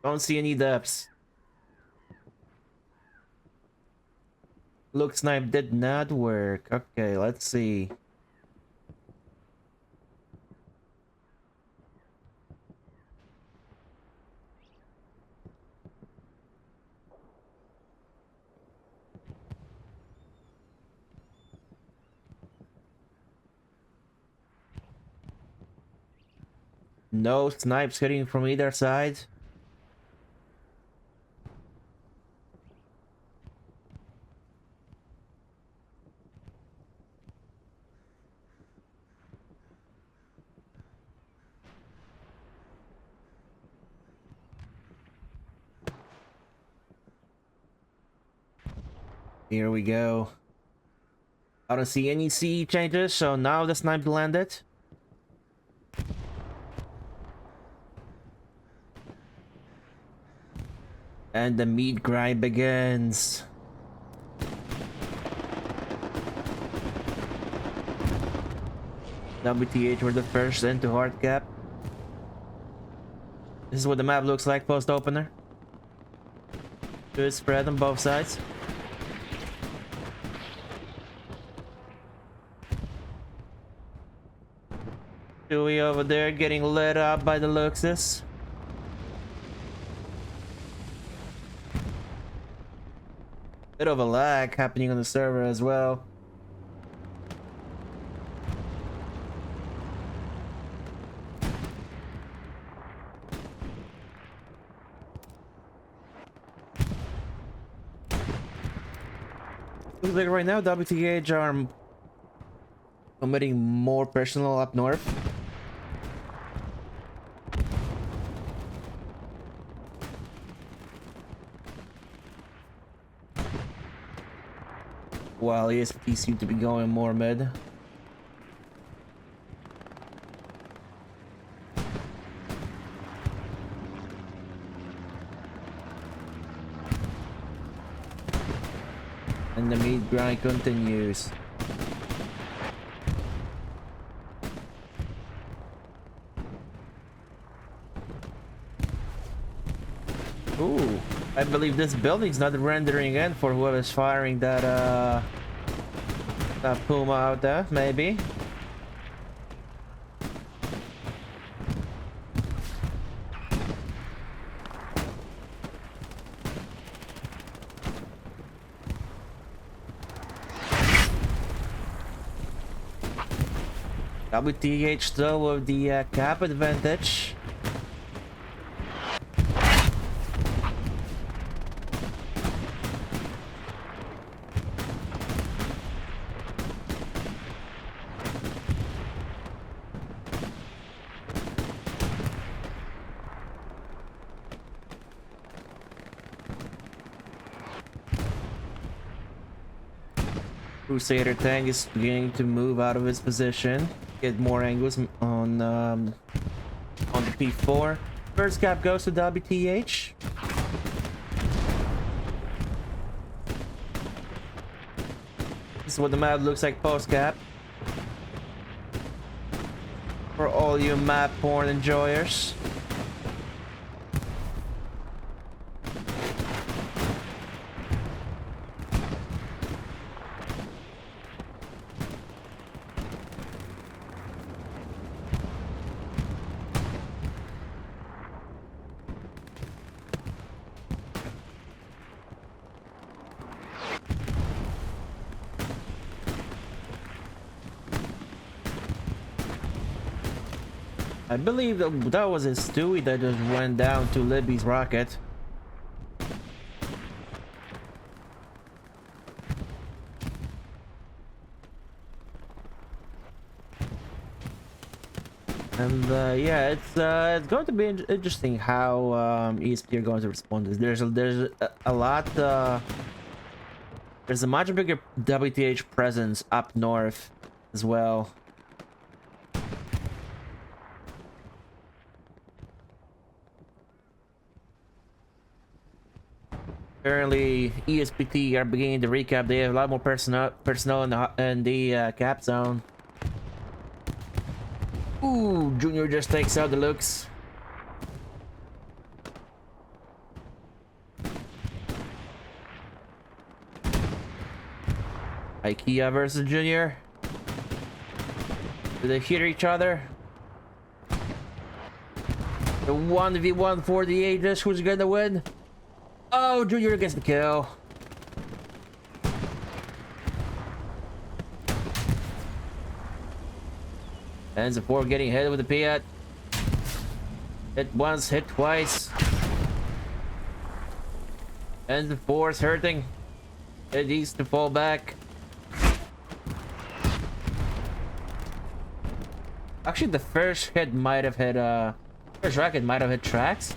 Don't see any depths. Look, snipe did not work. Okay, let's see. No snipes hitting from either side. Here we go. I don't see any CE changes, so now the snipe landed. And the meat grind begins. WTH were the first into hard cap. This is what the map looks like post opener. Good spread on both sides. Chewie over there getting lit up by the Luxus. Bit of a lag happening on the server as well. Looks like right now WTH are committing more personnel up north. While ESPT seem to be going more mid. And the meat grind continues. Ooh, I believe this building's not rendering in for whoever's firing that Puma out there, maybe. WTH still with the cap advantage. Crusader tank is beginning to move out of his position, get more angles on the P4. First cap goes to WTH. This is what the map looks like post cap. For all you map porn enjoyers. I believe that was a Stewie that just went down to Libby's rocket. And yeah, it's going to be interesting how ESP are going to respond to this. There's a lot. There's a much bigger WTH presence up north as well. Currently, ESPT are beginning to recap. They have a lot more personnel in the cap zone. Ooh, Junior just takes out the looks. IKEA versus Junior. Do they hit each other? The 1v1 for the ages. Who's gonna win? Oh, Junior gets the kill. And the 4 getting hit with the Piat. Hit once, hit twice. And the 4's hurting. It needs to fall back. Actually, the first hit might have hit, first rocket might have hit tracks.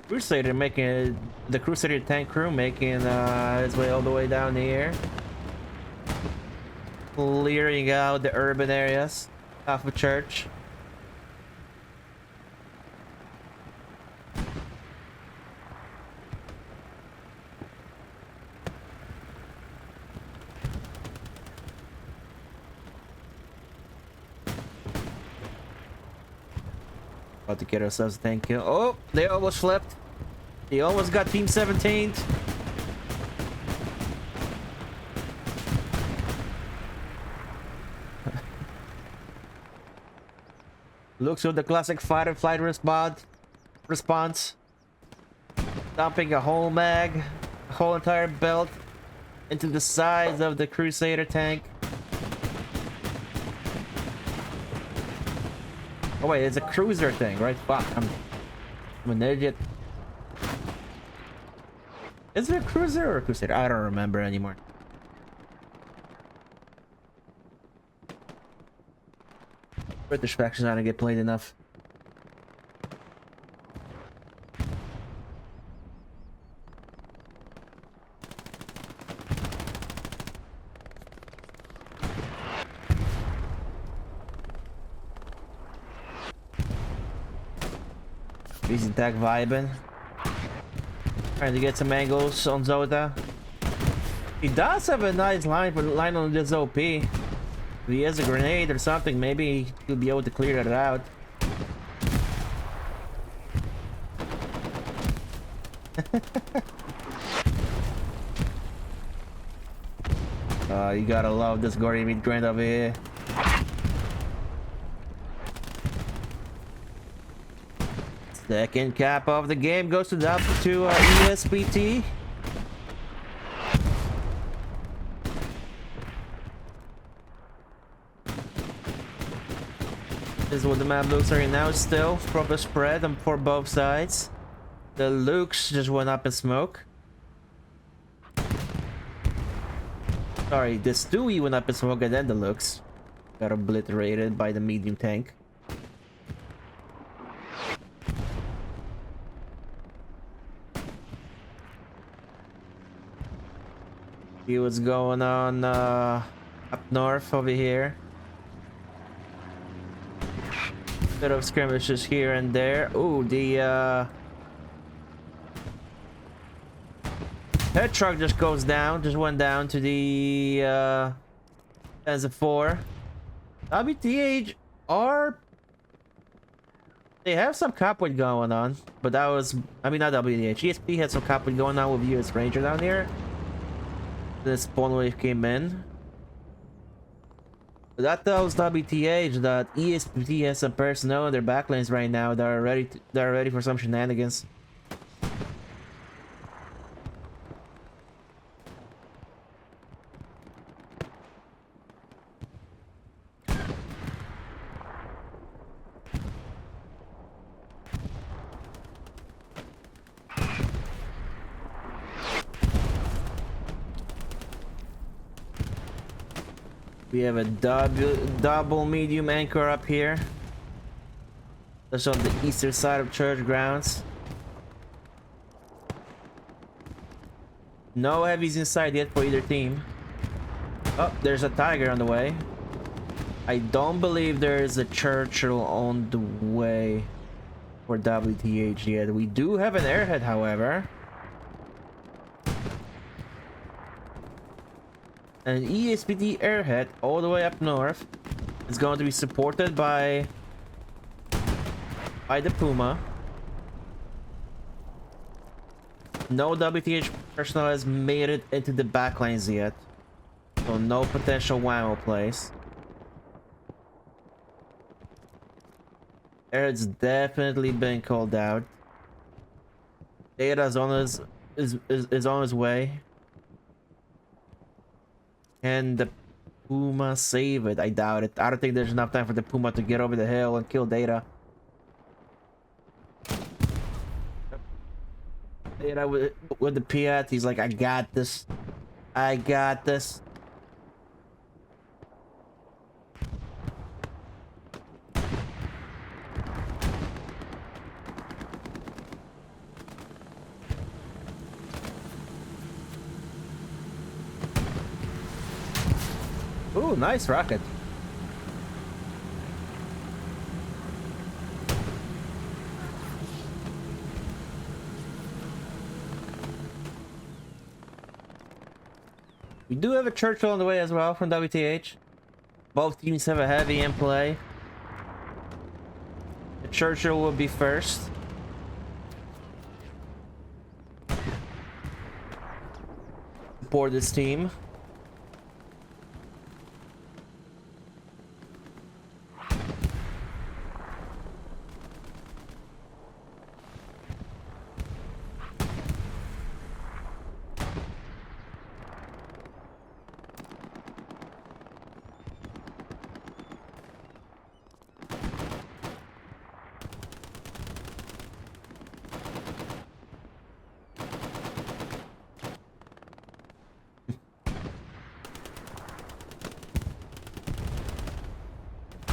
Crusader making the Crusader tank crew making its way all the way down here, clearing out the urban areas off of church. About to get ourselves a tank kill. Oh, they almost flipped. They almost got Team 17. Looks with the classic fight and flight response. Dumping a whole mag, a whole entire belt into the sides of the Crusader tank. Oh wait, it's a cruiser thing, right? Fuck, I'm an idiot. Is it a cruiser or a Crusader? I don't remember anymore. British factions not gonna get played enough. Easy attack vibing. Trying to get some angles on Zota. He does have a nice line on this OP. If he has a grenade or something, maybe he'll be able to clear that out. You gotta love this gory meat grind over here. Second cap of the game goes to ESPT. This is what the map looks like now. Still proper spread for both sides. The Lukes just went up in smoke. Sorry, the Stewie went up in smoke and then the Lukes got obliterated by the medium tank. See what's going on up north over here. Bit of skirmishes here and there. Ooh, the head truck just goes down. Just went down to the as a 4. WTH are they have some copwood going on, but that was not WTH. ESP had some copwood going on with US Ranger down here. The spawn wave came in. But that tells WTH that ESPT has some personnel in their backlines right now that are ready for some shenanigans. We have a double medium anchor up here. That's on the eastern side of church grounds. No heavies inside yet for either team. Oh, there's a Tiger on the way. I don't believe there is a Churchill on the way for WTH yet. We do have an airhead, however. An ESPT airhead all the way up north. is going to be supported by the Puma. No WTH personnel has made it into the backlines yet, so no potential whammo plays. It's definitely been called out. Data's on is on his way. Can the Puma save it? I doubt it. I don't think there's enough time for the Puma to get over the hill and kill Data. Data with the Piat, he's like, I got this. I got this. Ooh, nice rocket. We do have a Churchill on the way as well from WTH. Both teams have a heavy in play. The Churchill will be first. Support this team.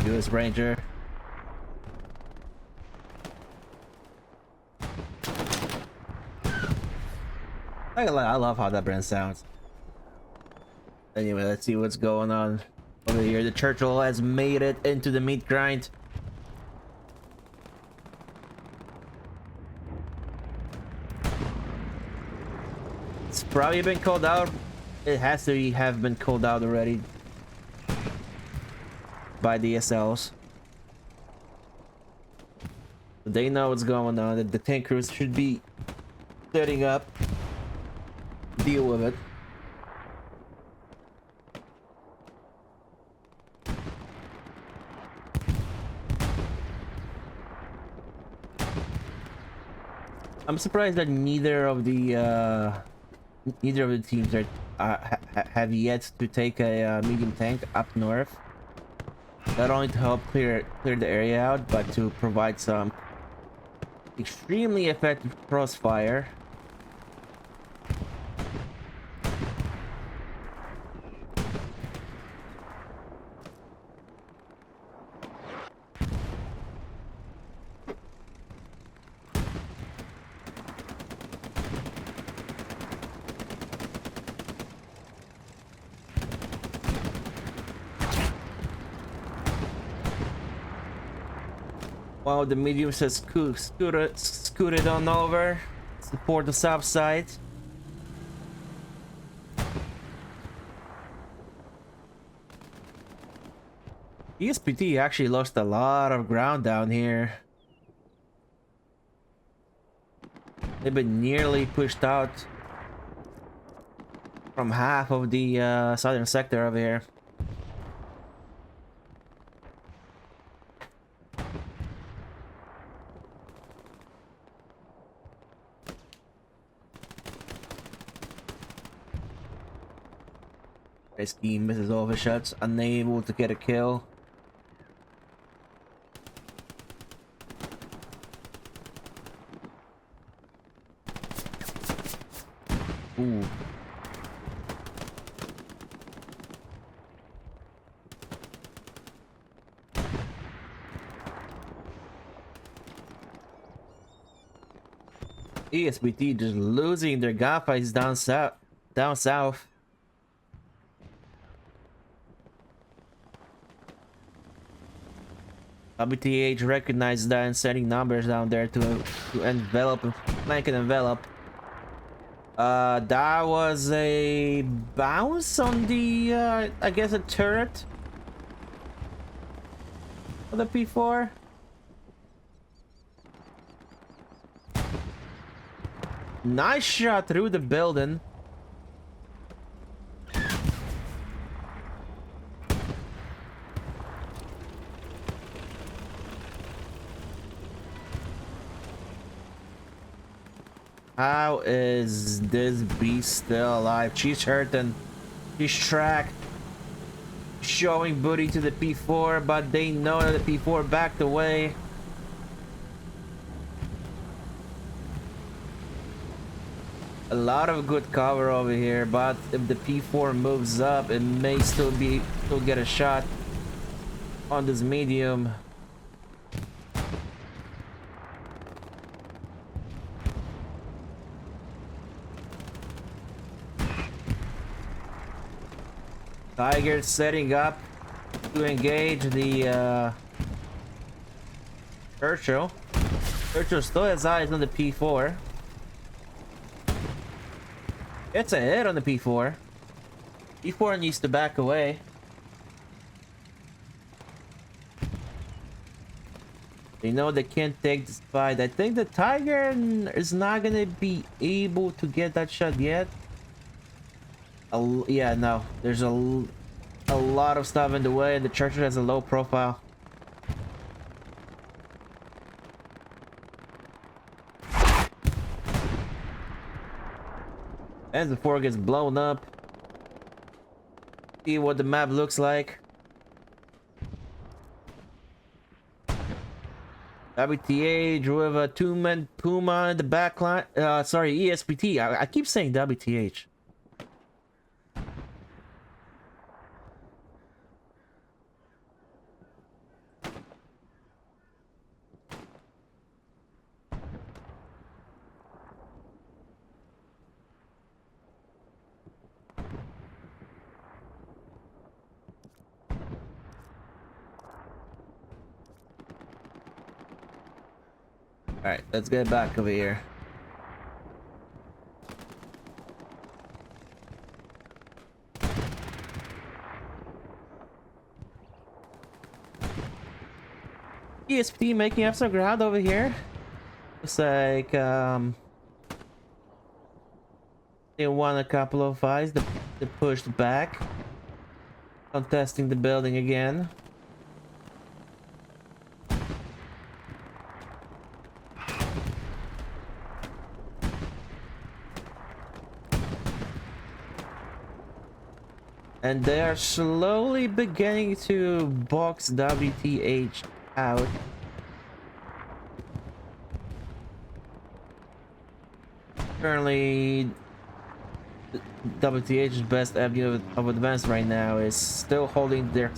US Ranger. I love how that brand sounds. Anyway, let's see what's going on over here. The Churchill has made it into the meat grind. It's probably been called out. It has to have been called out already by the SLs. They know what's going on. The tank crews should be setting up. Deal with it. I'm surprised that neither of the teams are have yet to take a medium tank up north. Not only to help clear the area out, but to provide some extremely effective crossfire. While the mediums has scooted on over, support the south side. ESPT actually lost a lot of ground down here. They've been nearly pushed out from half of the southern sector over here. Risky misses all of his shots, unable to get a kill. Ooh. ESPT just losing their gunfights down south. WTH recognized that and sending numbers down there to envelop, flank and envelop. That was a bounce on the, I guess a turret. for the P4. Nice shot through the building. How is this beast still alive? She's hurting. She's tracked. Showing booty to the P4, but they know that the P4 backed away. A lot of good cover over here, but if the P4 moves up, it may still get a shot on this medium. Tiger setting up to engage the Churchill. Churchill still has eyes on the P4. It's a hit on the P4. P4 needs to back away. They know they can't take this fight. I think the Tiger is not gonna be able to get that shot yet. Yeah, no. There's a lot of stuff in the way, and the Churchill has a low profile. As the 4 gets blown up. See what the map looks like. WTH with a 2-man Puma in the back line. Sorry, ESPT. I keep saying WTH. Alright, let's get back over here. ESPT making up some ground over here. Looks like they won a couple of fights. They pushed back, contesting the building again. And they are slowly beginning to box WTH out. Currently, WTH's best avenue of advance right now is still holding they're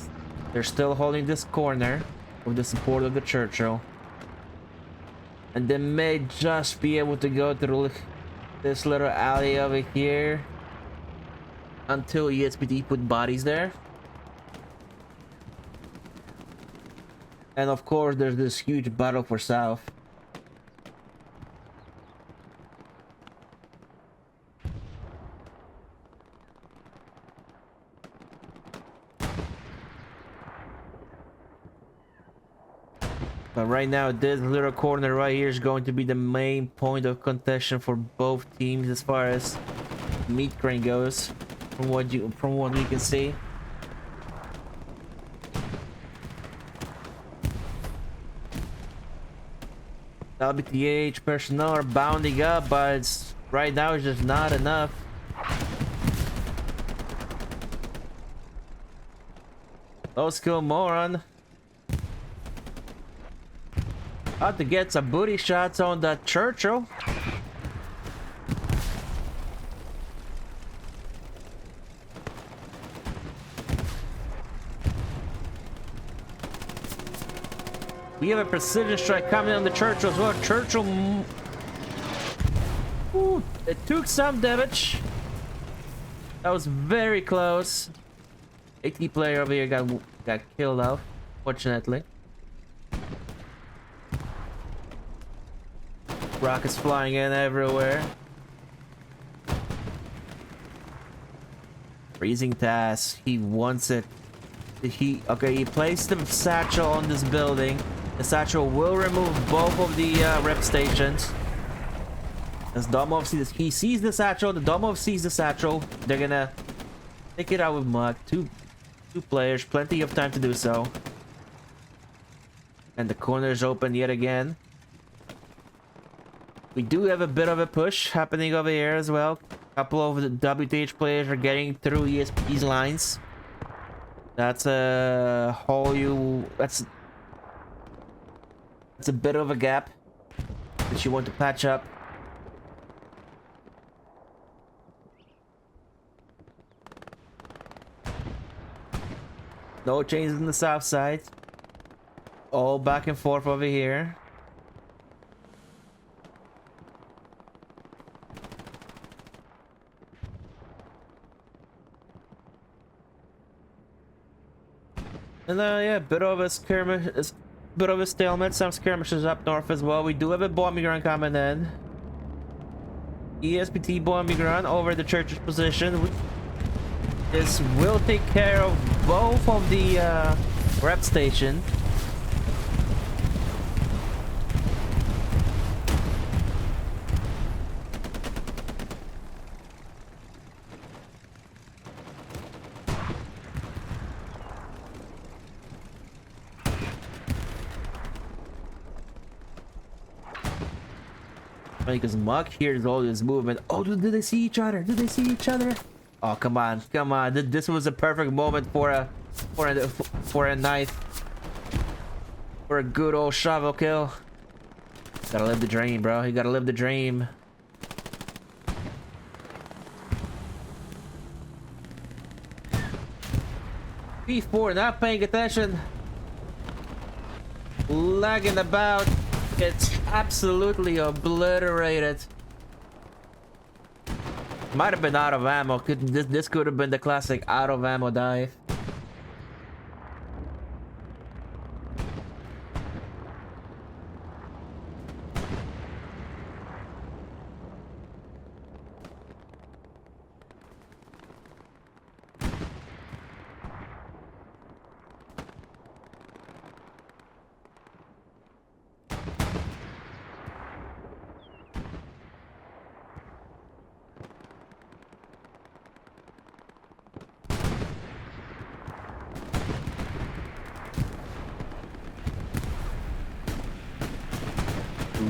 still holding this corner with the support of the Churchill. And they may just be able to go through this little alley over here until ESPT put bodies there. And of course there's this huge battle for South. But right now this little corner right here is going to be the main point of contention for both teams as far as meat crane goes. From what we can see. WTH personnel are bounding up, but right now it's just not enough. Low skill moron. About to get some booty shots on the Churchill. We have a precision strike coming on the Churchill as well. Churchill, ooh, it took some damage. That was very close. AT player over here got killed off, fortunately. Rockets flying in everywhere. Freezing task. He wants it. He placed the satchel on this building. The satchel will remove both of the rep stations. As Domov sees, he sees the satchel. The Domov sees the satchel. They're gonna take it out with Muck. Two players, plenty of time to do so. And the corner is open yet again. We do have a bit of a push happening over here as well. A couple of the WTH players are getting through ESPT's lines. That's a whole that's a bit of a gap that you want to patch up. No changes in the south side. All back and forth over here. And yeah, bit of a skirmish, bit of a stalemate. Some skirmishes up north as well. We do have a bombing run coming in. ESPT bombing run over the church's position. This will take care of both of the rep station. Because Muck hears all this movement. Oh, do they see each other? Do they see each other? Oh, come on, come on! This was a perfect moment for a knife, for a good old shovel kill. Gotta live the dream, bro. You gotta live the dream. P4 not paying attention, lagging about. It's absolutely obliterated. Might have been out of ammo. This could have been the classic out of ammo dive.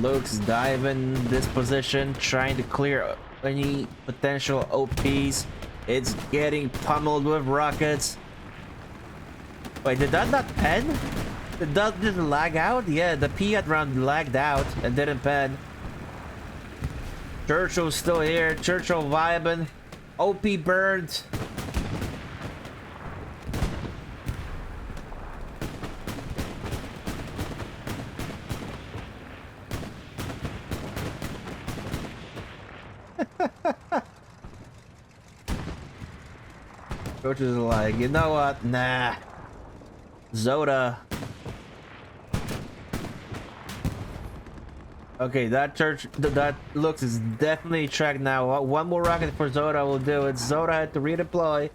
Luke's diving this position, trying to clear any potential OPs. It's getting pummeled with rockets. Wait, did that not pen? Did that just lag out? Yeah, the Piat round lagged out and didn't pen. Churchill's still here. Churchill vibing. OP burned. Coach is like, you know what? Nah. Zoda. Okay, that looks is definitely tracked now. One more rocket for Zoda will do it. Zoda had to redeploy.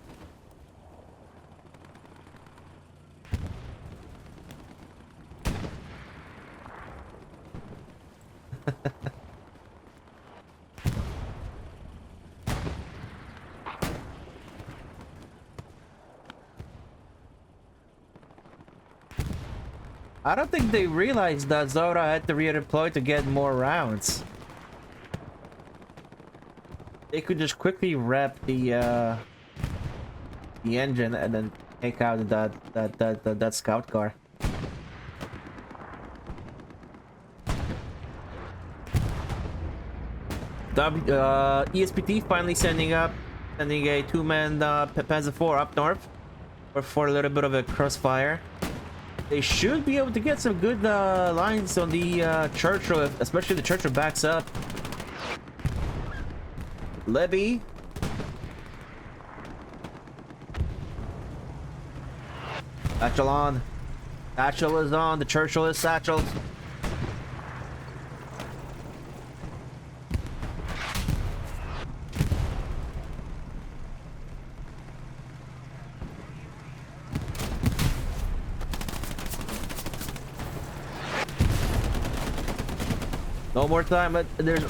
I don't think they realized that Zoda had to redeploy to get more rounds. They could just quickly wrap the engine and then take out that scout car. ESPT finally sending a two-man Panzer IV up north for a little bit of a crossfire. They should be able to get some good lines on the Churchill, especially the Churchill backs up. Libby. Satchel on. Satchel is on. The Churchill is satcheled. No more time, but there's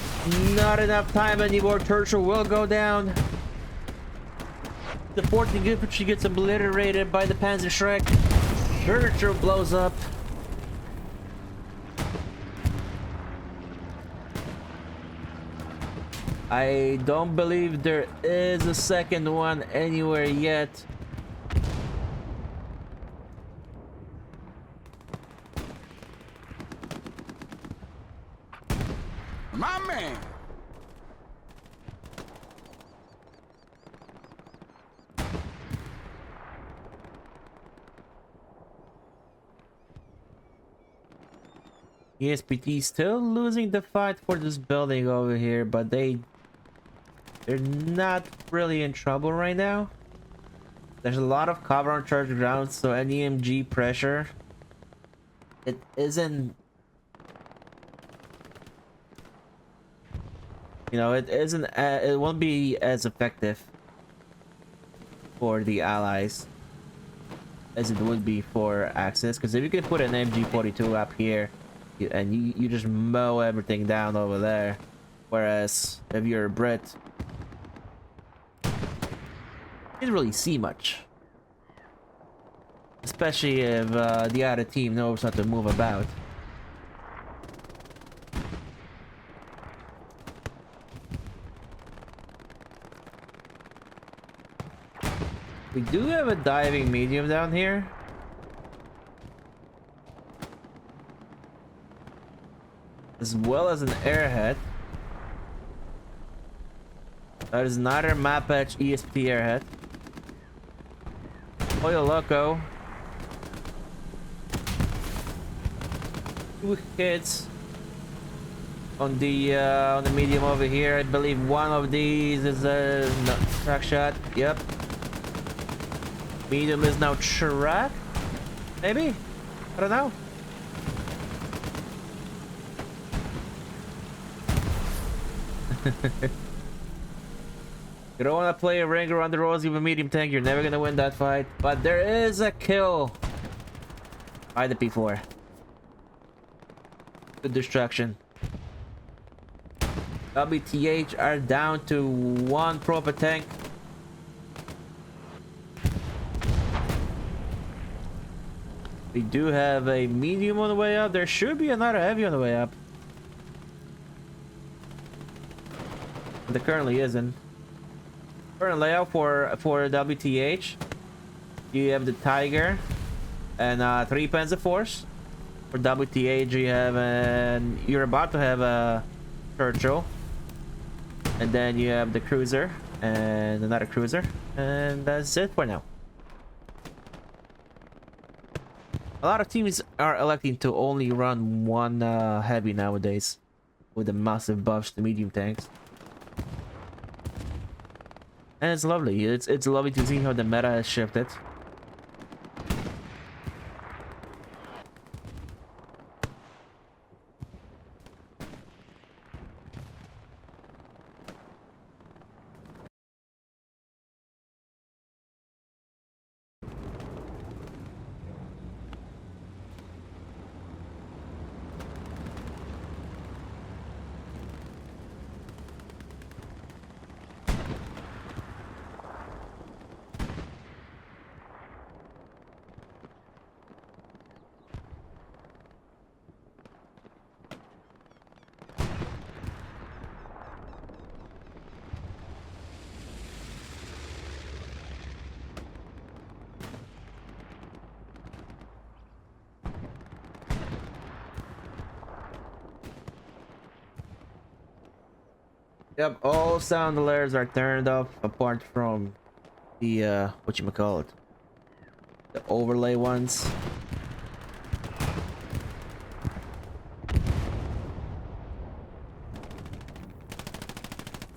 not enough time anymore. Churchill will go down. The 14th infantry gets obliterated by the Panzer Shrek. Churchill blows up. I don't believe there is a second one anywhere yet. My man. ESPT still losing the fight for this building over here, but they're not really in trouble right now. There's a lot of cover on charge ground, so any MG pressure, it isn't, you know, it isn't, it won't be as effective for the allies as it would be for Axis. Because if you can put an MG42 up here and you just mow everything down over there, whereas if you're a Brit, you can't really see much, especially if the other team knows how to move about. We do have a diving medium down here. As well as an airhead. That is another map patch ESPT airhead. Oil Loco. 2 hits on the medium over here. I believe one of these is a track shot. Yep. Medium is now track. Maybe? I don't know. You don't want to play a ring around the rosy with a medium tank, you're never gonna win that fight. But there is a kill by the P4. Good distraction. WTH are down to 1 proper tank. We do have a medium on the way up. There should be another heavy on the way up. But there currently isn't. Current layout for WTH. You have the Tiger and 3 Panzer Force. For WTH you have you're about to have a Churchill. And then you have the cruiser and another cruiser. And that's it for now. A lot of teams are electing to only run 1 heavy nowadays, with the massive buffs to medium tanks. And it's lovely. It's lovely to see how the meta has shifted. Yep, all sound alerts are turned off apart from the whatchamacallit, the overlay ones.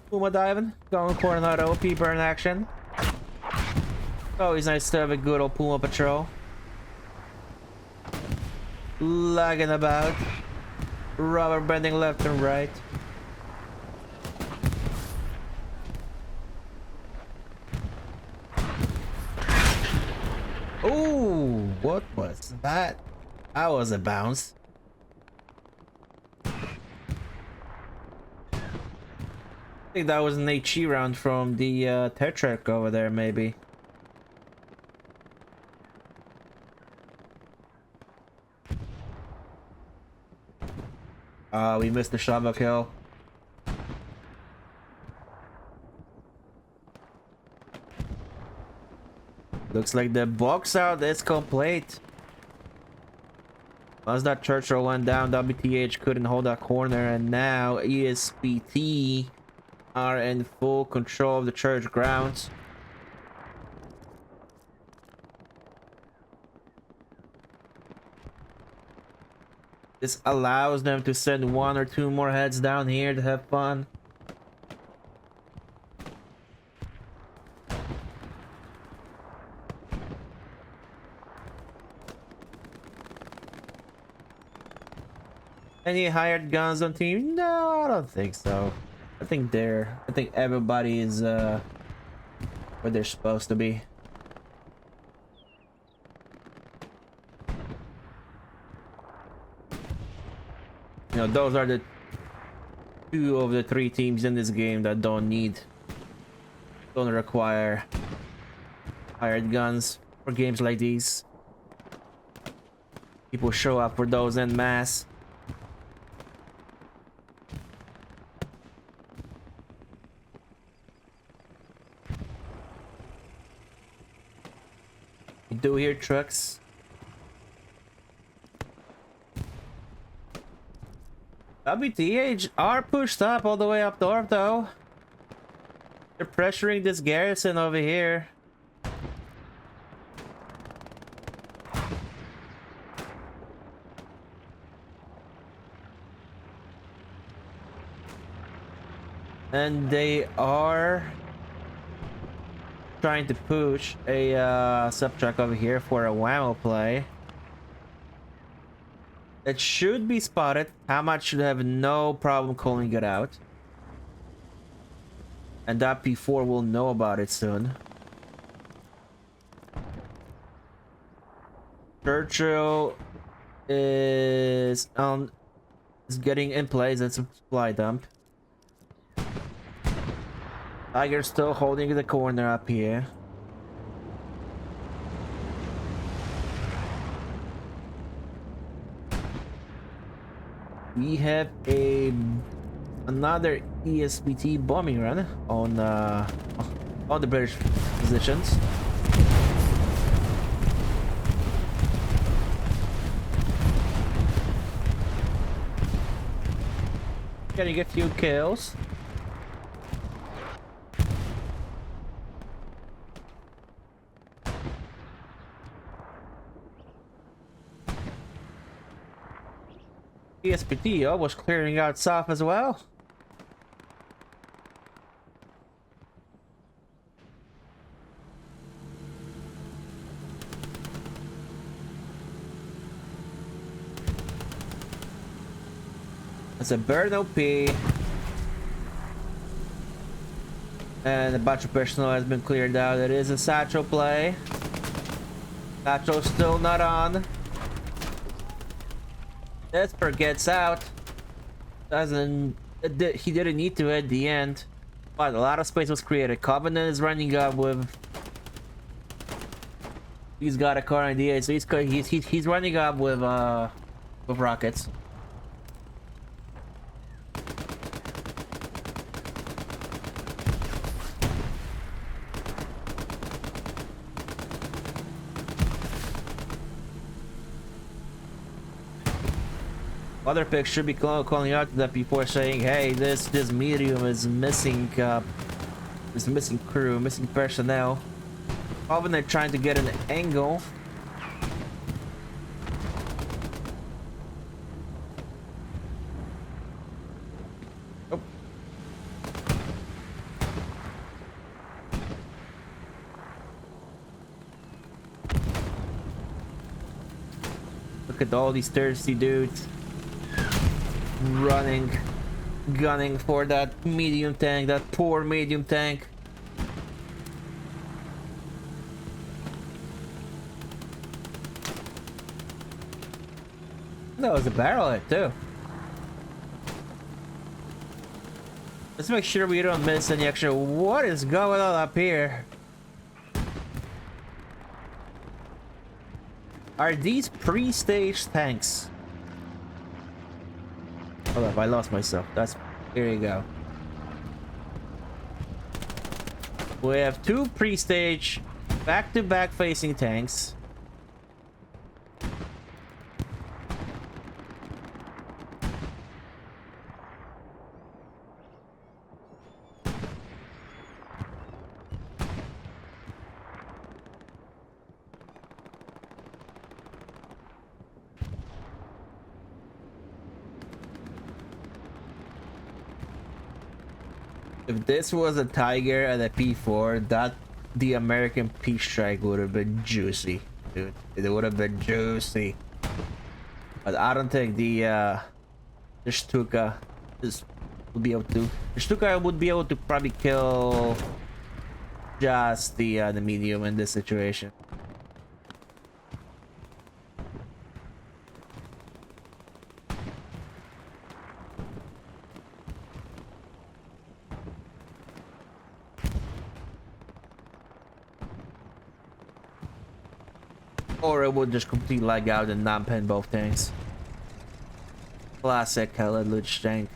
Puma diving, going for another OP burn action. Always nice to have a good old Puma patrol. Lagging about, rubber bending left and right. Ooh, what was that? That was a bounce. think that was an HE round from the Tetrarch over there, maybe. We missed the shovel kill. Looks like the box out is complete. Once that Churchill went down, WTH couldn't hold that corner, and now ESPT are in full control of the church grounds. This allows them to send 1 or 2 more heads down here to have fun. Any hired guns on team? No, I don't think so. I think everybody is where they're supposed to be. You know, those are the 2 of the 3 teams in this game that don't require hired guns for games like these. People show up for those en masse. You do hear trucks. WTH are pushed up all the way up north though. They're pressuring this garrison over here. And they are trying to push a sub-truck over here for a whammo play. It should be spotted. Hamat should have no problem calling it out. And that P4 will know about it soon. Churchill is getting in place at supply dump. Tiger's still holding the corner up here. We have another ESPT bombing run on the British positions. Getting a few kills. ESPT was clearing out south as well. It's a burn OP. And a bunch of personnel has been cleared out. It is a satchel play. Satchel still not on. Esper gets out. He didn't need to at the end. But a lot of space was created. Covenant is running up with. He's got a car on the 8, so he's running up with rockets. Other picks should be calling out to that before saying, hey, this medium is missing crew, missing personnel. Often they're trying to get an angle. Oh. Look at all these thirsty dudes. Gunning for that medium tank, that poor medium tank. That was a barrel hit too. Let's make sure we don't miss any extra. What is going on up here? Are these pre-staged tanks? Hold up, I lost myself. Here you go. We have two pre-stage back-to-back facing tanks. If this was a Tiger and a P4, the American Peace Strike would have been juicy, dude. It would have been juicy. But I don't think the Stuka would be able to. The Stuka would be able to probably kill just the medium in this situation. Or it would just completely lag out and not pen both tanks. Classic Luch tank.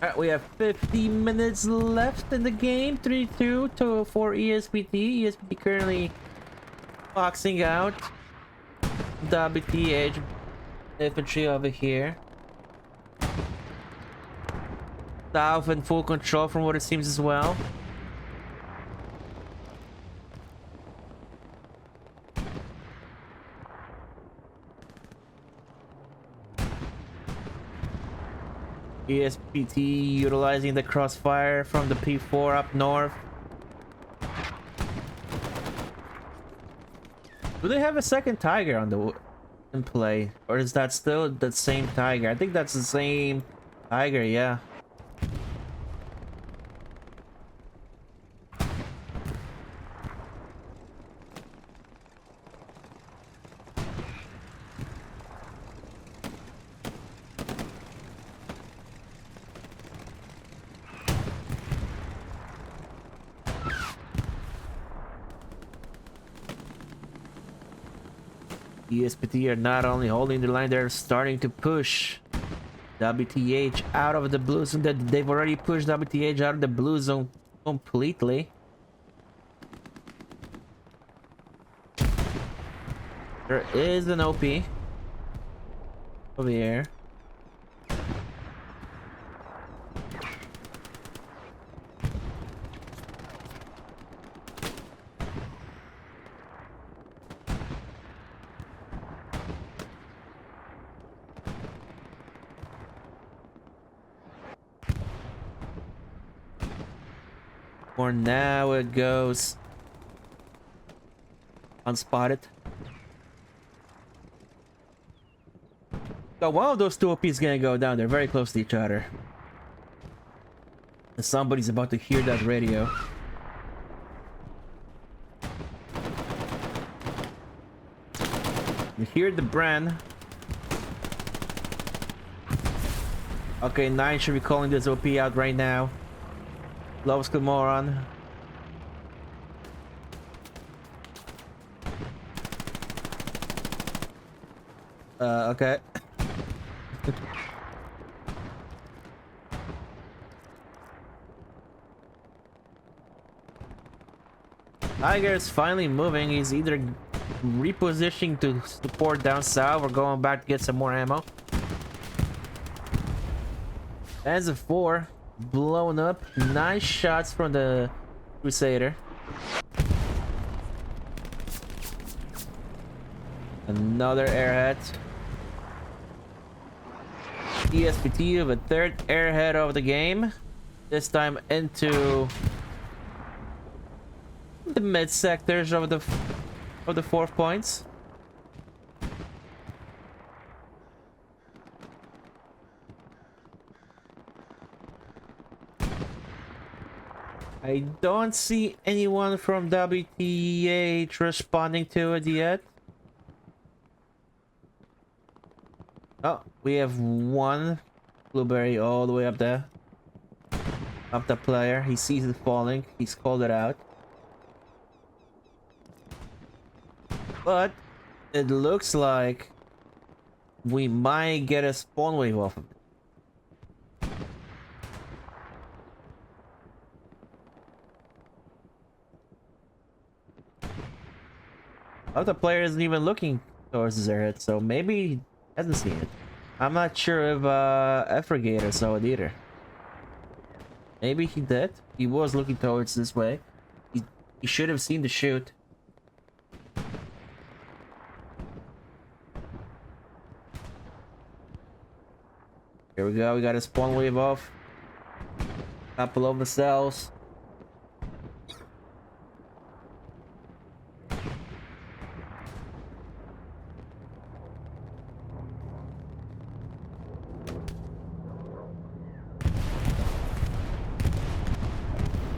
Alright, we have 50 minutes left in the game. 3-2 for ESPT. ESPT currently boxing out WTH infantry over here. South in full control from what it seems as well. ESPT utilizing the crossfire from the P4 up north. Do they have a second Tiger in play, or is that still the same Tiger? I think that's the same Tiger, yeah. ESPT are not only holding the line, they're starting to push WTH out of the blue zone. They've already pushed WTH out of the blue zone completely. There is an OP over here. For now it goes unspotted. So one of those two OPs is gonna go down. They're very close to each other. And somebody's about to hear that radio. You hear the brand. Okay, 9 should be calling this OP out right now. Loves Moron. Okay. Tiger is finally moving. He's either repositioning to support down south or going back to get some more ammo. As a 4. Blown up. Nice shots from the Crusader. Another airhead. ESPT of a third airhead of the game. This time into the mid sectors of the 4 points. I don't see anyone from WTH responding to it yet. Oh, we have one blueberry all the way up there. Up the player. He sees it falling. He's called it out. But it looks like we might get a spawn wave off of it. Other player isn't even looking towards his airhead, so maybe he hasn't seen it. I'm not sure if Efrigator saw it either. Maybe he did. He was looking towards this way. He should have seen the shoot. Here we go. We got a spawn wave off. Couple of the cells.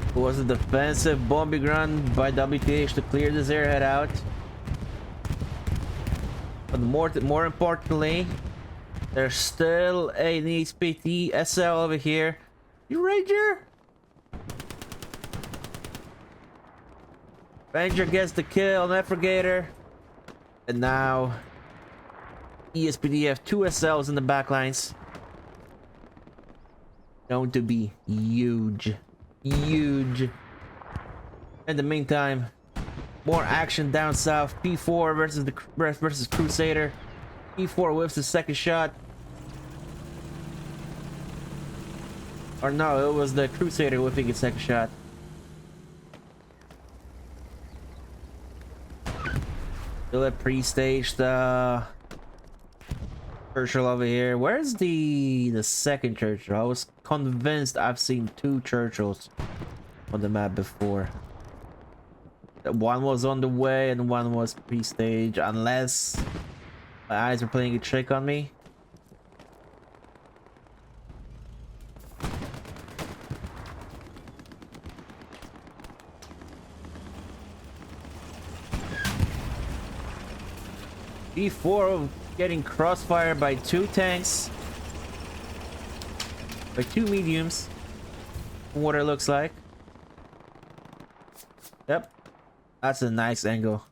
It was a defensive bombing run by WTH to clear this airhead out. But more importantly, there's still an ESPT SL over here. You Ranger? Ranger gets the kill on Efrigator. And now ESPT have 2 SLs in the backlines. Known to be huge. Huge. In the meantime, more action down south. P4 versus Crusader. P4 whips the second shot. Or no, it was the Crusader whipping his second shot. Still a pre-staged Churchill over here. Where's the second Churchill? I was convinced I've seen 2 Churchills on the map before. One was on the way and one was pre-stage, unless my eyes are playing a trick on me. B4 getting crossfire by 2 tanks. By 2 mediums. From what it looks like. Yep. That's a nice angle.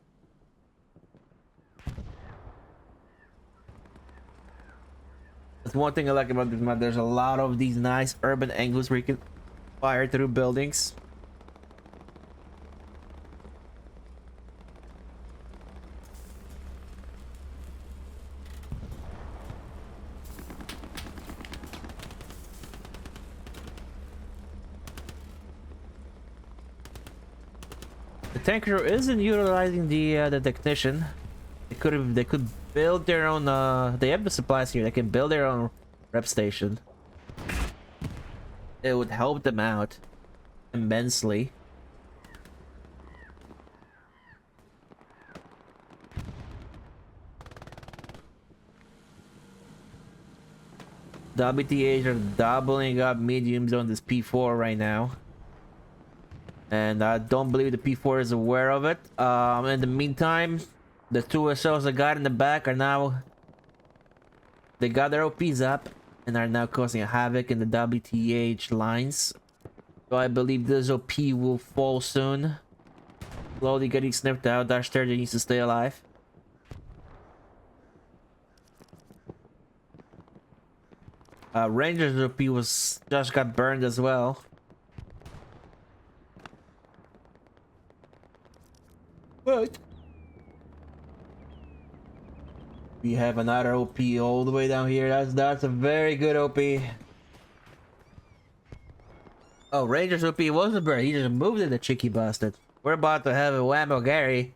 That's one thing I like about this map. There's a lot of these nice urban angles where you can fire through buildings. The tanker isn't utilizing the technician. They could build their own they have the supplies here. They can build their own rep station. It would help them out immensely. WTH are doubling up mediums on this P4 right now. And I don't believe the P4 is aware of it. In the meantime, the 2 SLs I got in the back are now... They got their OPs up and are now causing a havoc in the WTH lines. So I believe this OP will fall soon. Slowly getting sniffed out. Dash 30 needs to stay alive. Ranger's OP just got burned as well. But we have another OP all the way down here. That's a very good OP. Oh, Ranger's OP wasn't burned. He just moved it, the cheeky bastard. We're about to have a whammo Gary.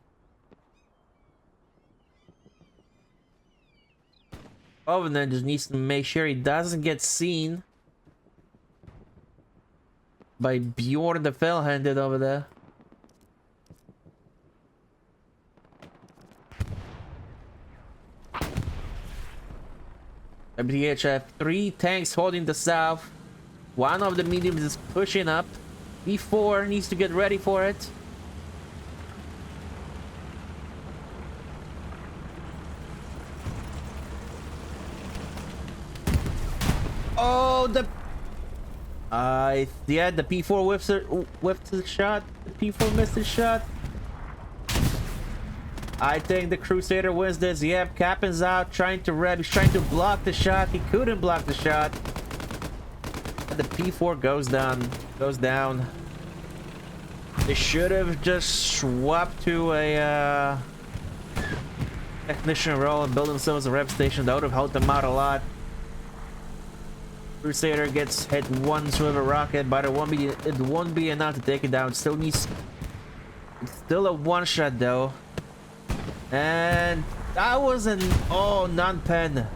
Covenant just needs to make sure he doesn't get seen by Bjorn the Fell-Handed over there. WTH have 3 tanks holding the south. One of the mediums is pushing up. B4 needs to get ready for it. Oh, yeah, the P4 whiffed the shot. The P4 missed his shot. I think the Crusader wins this. Yep, Captain's out, trying to rev. He's trying to block the shot. He couldn't block the shot. And the P4 goes down. Goes down. They should have just swapped to a technician role and build themselves a rev station. That would have helped them out a lot. Crusader gets hit once with a rocket, but it won't be enough to take it down. It's still a one-shot though. And that was an non-pen.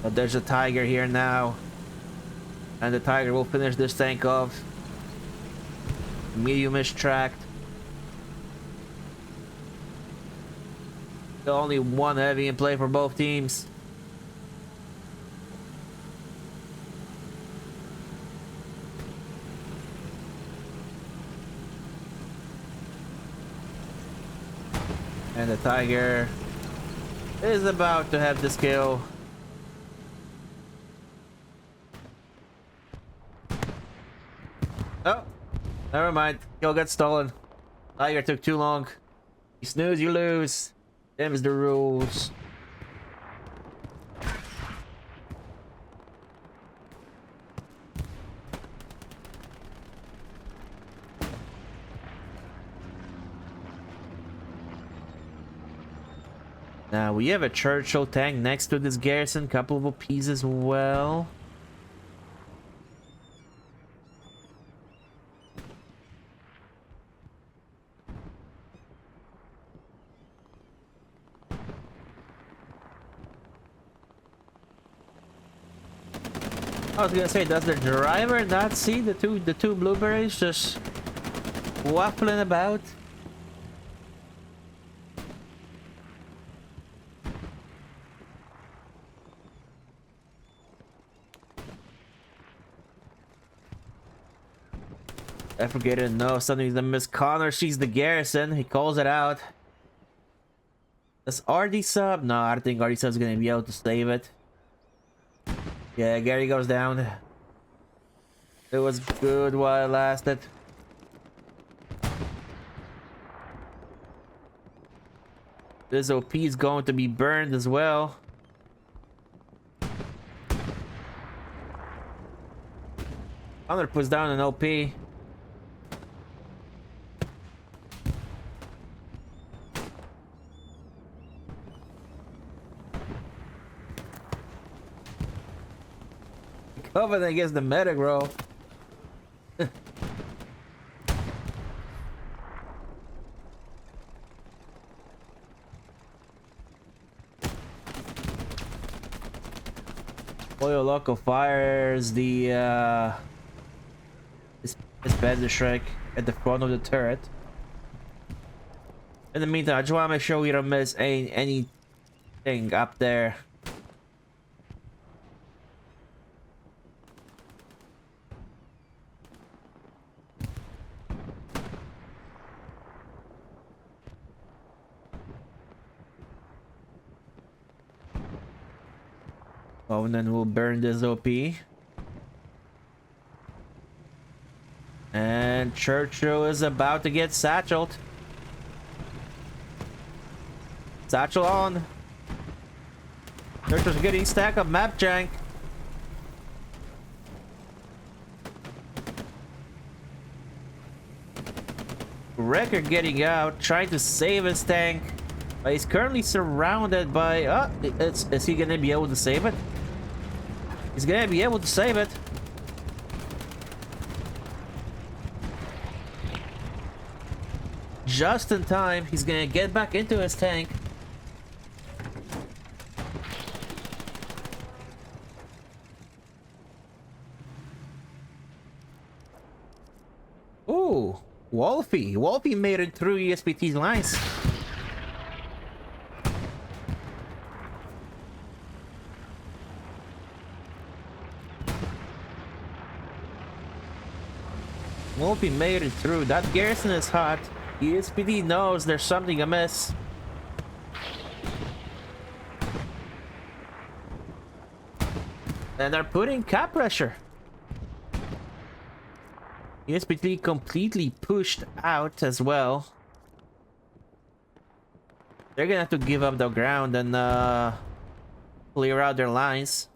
But there's a Tiger here now. And the Tiger will finish this tank off. Medium is tracked. Still only one heavy in play for both teams. And the Tiger is about to have this kill. Oh, never mind. Kill got stolen. Tiger took too long. You snooze, you lose. Them's the rules. Now we have a Churchill tank next to this garrison, couple of OPs as well. I was gonna say, does the driver not see the two blueberries just waffling about? I forget it. No, something's the Miss Connor. She's the garrison. He calls it out. Does RD sub? No, I don't think RD sub's gonna be able to save it. Yeah, Gary goes down. It was good while it lasted. This OP is going to be burned as well. Connor puts down an OP. Covered against the medic roll. Oil Loco fires the this Panzer Shrek at the front of the turret. In the meantime, I just want to make sure we don't miss anything up there. Oh, and then we'll burn this OP. And Churchill is about to get satcheled. Satchel on. Churchill's getting stack of map jank. Wrecker getting out, trying to save his tank. But he's currently surrounded by... is he gonna be able to save it? He's gonna be able to save it. Just in time, he's gonna get back into his tank. Ooh, Wolfie. Wolfie made it through ESPT's lines. Wolfie made it through. That garrison is hot. ESPT knows there's something amiss. And they're putting cap pressure. ESPT completely pushed out as well. They're gonna have to give up the ground and clear out their lines.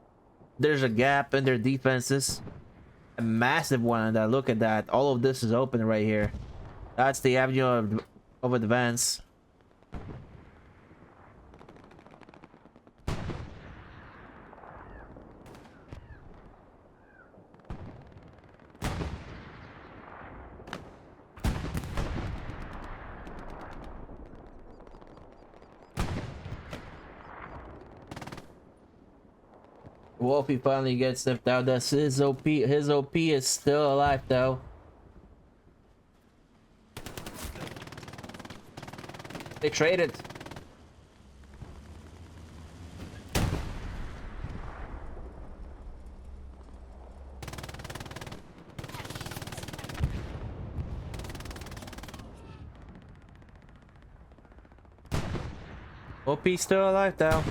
There's a gap in their defenses. A massive one. And look at that. All of this is open right here. That's the avenue of advance. Wolfie finally gets sniffed out. That's his OP. His OP is still alive though. They traded. OP still alive though.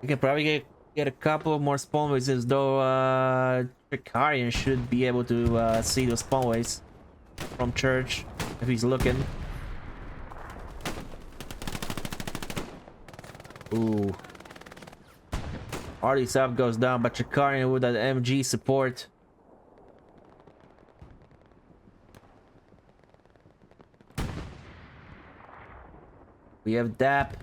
We can probably get a couple of more spawn waves, as though Tricarian should be able to see those spawn waves from church if he's looking. Ooh. Hardy sub goes down, but Tricarian with that MG support. We have DAP.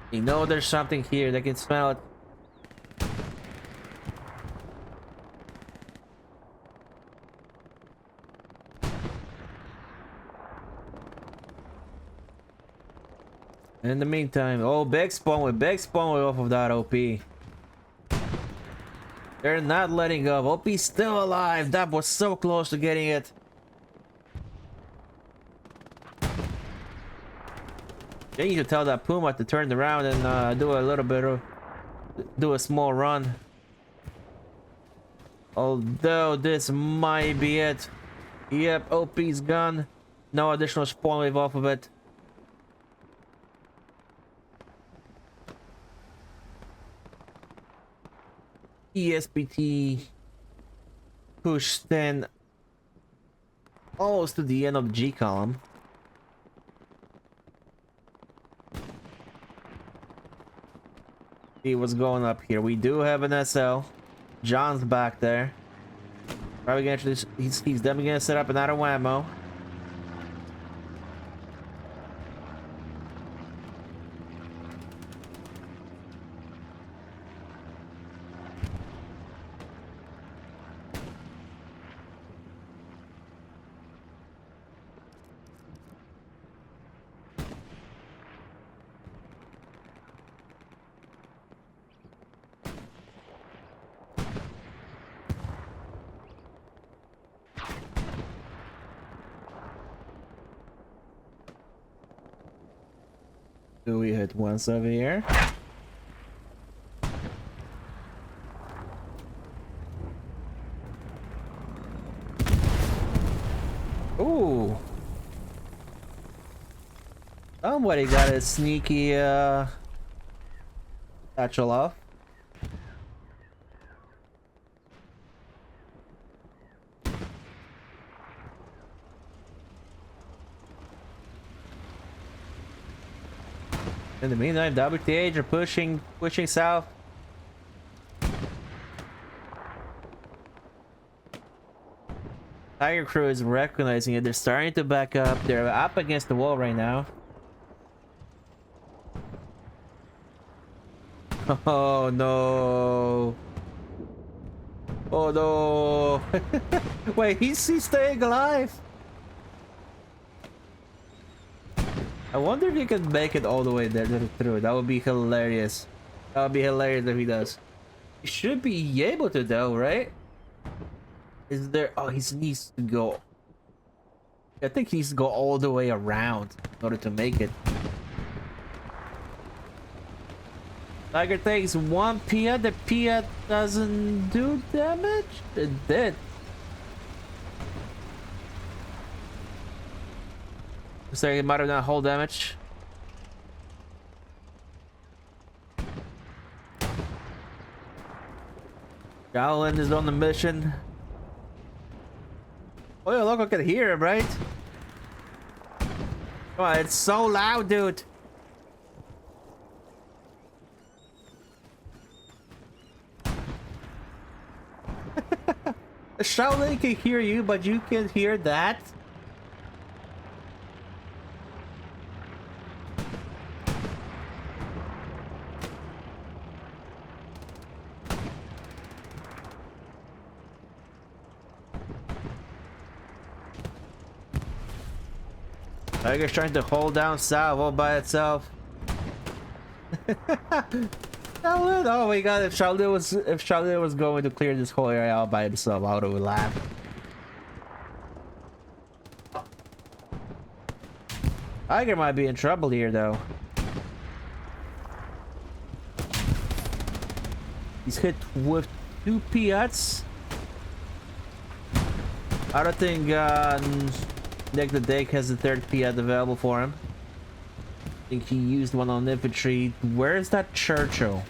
You know there's something here. They can smell it. In the meantime, oh, big spawn wave off of that OP. They're not letting go. OP's still alive. That was so close to getting it. They need to tell that Puma to turn around and do a little bit of, do a small run. Although this might be it. Yep, OP's gone. No additional spawn wave off of it. ESPT pushed then almost to the end of the G column. See what's going up here. We do have an SL. John's back there. Probably gonna introduce. He's definitely gonna set up another whammo. Do we hit once over here? Ooh. Somebody got a sneaky satchel off. In the meantime, WTH are pushing south. Tiger Crew is recognizing it. They're starting to back up. They're up against the wall right now. Oh no. Oh no. Wait, he's staying alive. I wonder if he can make it all the way there through. That would be hilarious. That would be hilarious if he does. He should be able to though, right? Is there... Oh, he needs to go... I think he needs to go all the way around in order to make it. Tiger takes one Pia. The Pia doesn't do damage? It did. Looks like it might have done hull damage. Shaolin is on the mission. Oh, yeah, look, I can hear him, right? Oh, it's so loud, dude. Shaolin can hear you, but you can hear that? Tiger's trying to hold down South all by itself. Shaolin, oh my god, if Shaolin was going to clear this whole area all by himself, I would have laughed. Tiger might be in trouble here though. He's hit with 2 Piats. I don't think Nick the Dick has the 3rd Piat available for him. I think he used one on infantry. Where's that Churchill?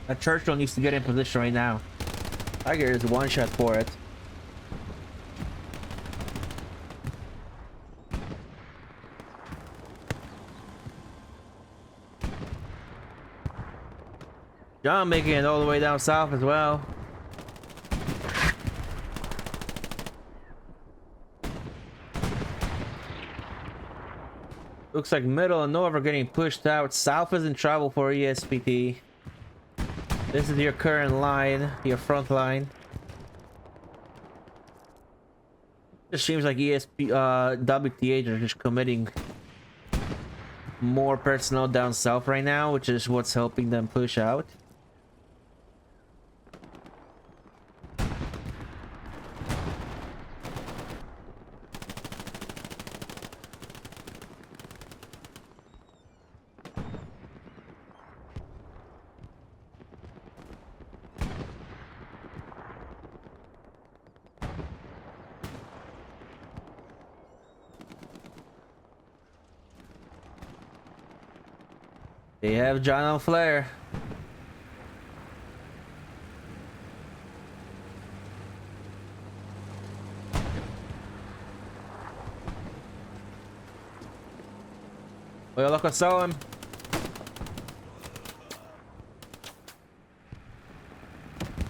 That Churchill needs to get in position right now. Tiger is 1 shot for it. John making it all the way down south as well. Looks like middle and north are getting pushed out. South is in trouble for ESPT. This is your current line, your front line. It seems like WTH are just committing more personnel down south right now, which is what's helping them push out. They have John on flare. Well, look, I saw him.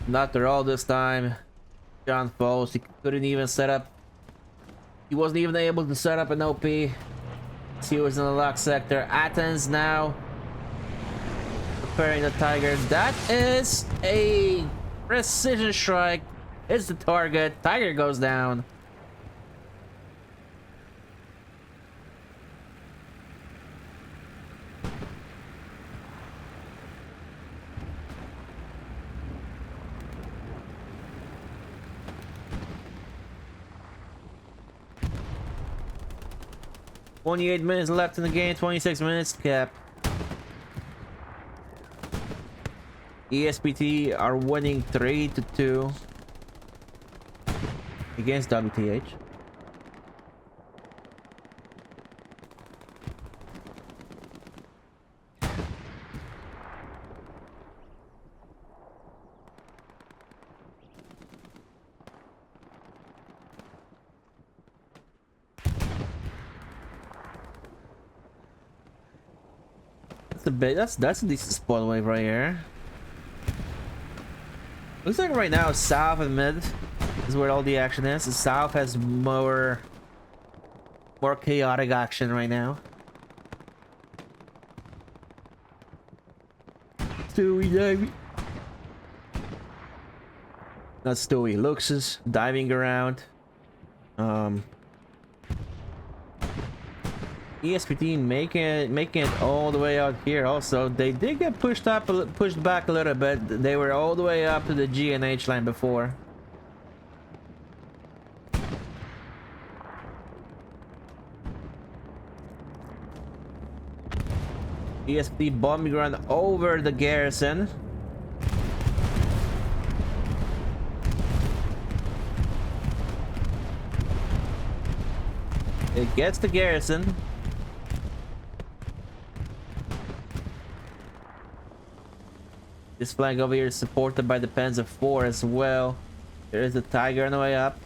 Not there all this time. John falls. He couldn't even set up. He wasn't even able to set up an OP. He was in the lock sector. Athens now preparing the Tiger. That is a precision strike. It's the target. Tiger goes down. "28 minutes left in the game, 26 minutes cap." ESPT are winning 3-2 against WTH. That's a decent spawn wave right here. Looks like right now south and mid is where all the action is. The south has more chaotic action right now. Stewie diving. Not Stewie, Luxus diving around. ESPT making it all the way out here. Also, they did get pushed back a little bit. They were all the way up to the G and H line before. ESPT bombing run over the garrison. It gets the garrison. This flank over here is supported by the Panzer IV as well. There is a Tiger on the way up.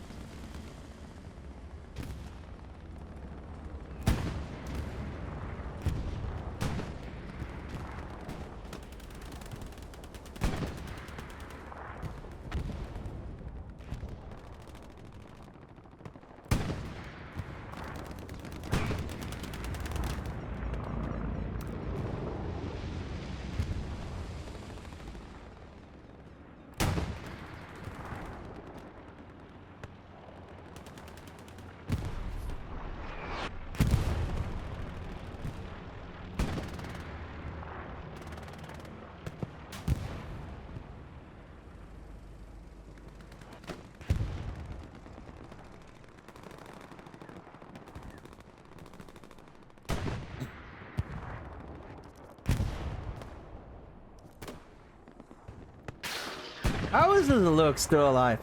How is this look still alive?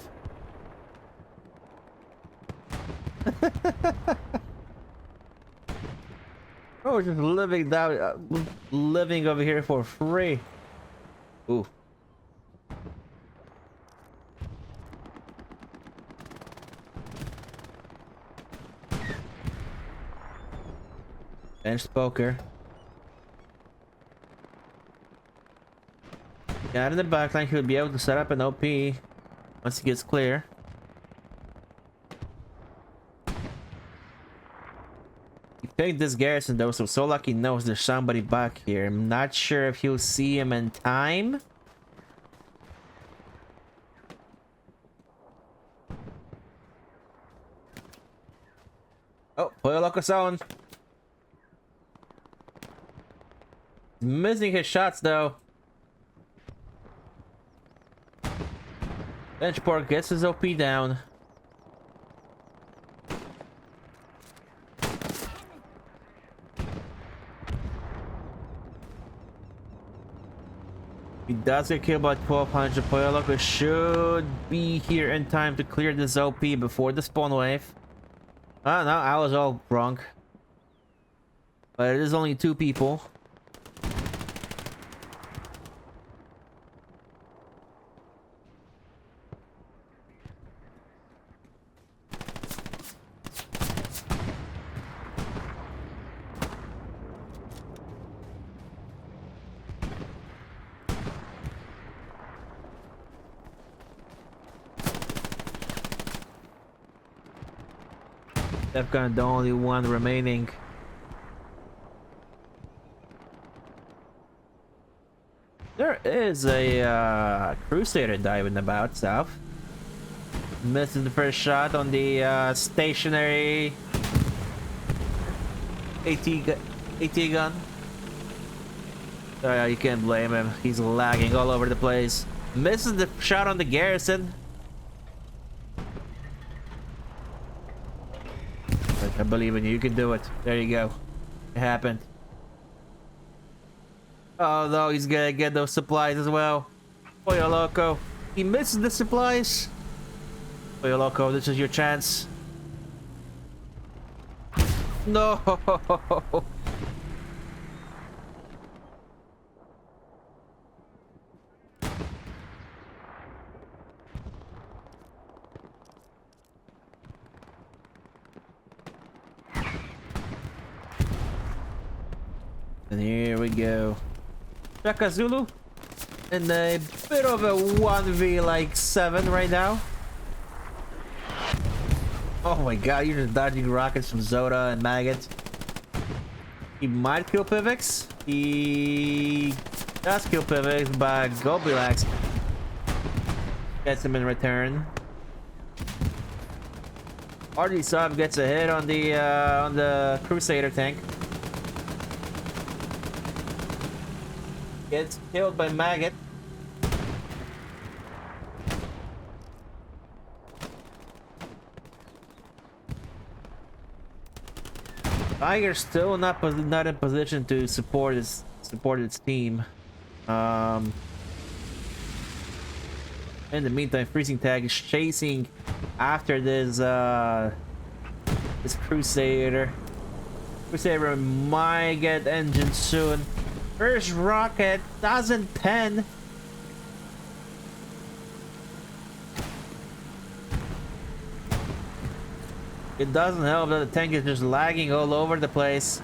Oh, just living down, living over here for free. Ooh. Bench poker. Out in the backline, he'll be able to set up an OP once he gets clear. He picked this garrison though, so Solak he knows there's somebody back here. I'm not sure if he'll see him in time. Oh, Pollo Loco's on. Missing his shots though. Benchport gets his OP down. He does get killed by 1200. Pollo Loco should be here in time to clear this OP before the spawn wave. Oh no, I was all wrong. But it is only 2 people. Defcon the only one remaining. There is a Crusader diving about south. Misses the first shot on the stationary AT gun. You can't blame him. He's lagging all over the place. Misses the shot on the garrison. I believe in you. You can do it. There you go. It happened. Oh no, he's gonna get those supplies as well. Pollo Loco. He misses the supplies. Pollo Loco, this is your chance. No. And here we go. Shaka Zulu in a bit of a 1v like 7 right now. Oh my god, you're just dodging rockets from Zoda and Maggot. He might kill Pivix. He does kill Pivix, but Gobilax gets him in return. RD Sub gets a hit on the Crusader tank. Gets killed by Maggot. Tiger's still not in position to support its team. In the meantime, Freezing Tag is chasing after this This Crusader. Crusader might get engine soon. First rocket, 1010. It doesn't help that the tank is just lagging all over the place.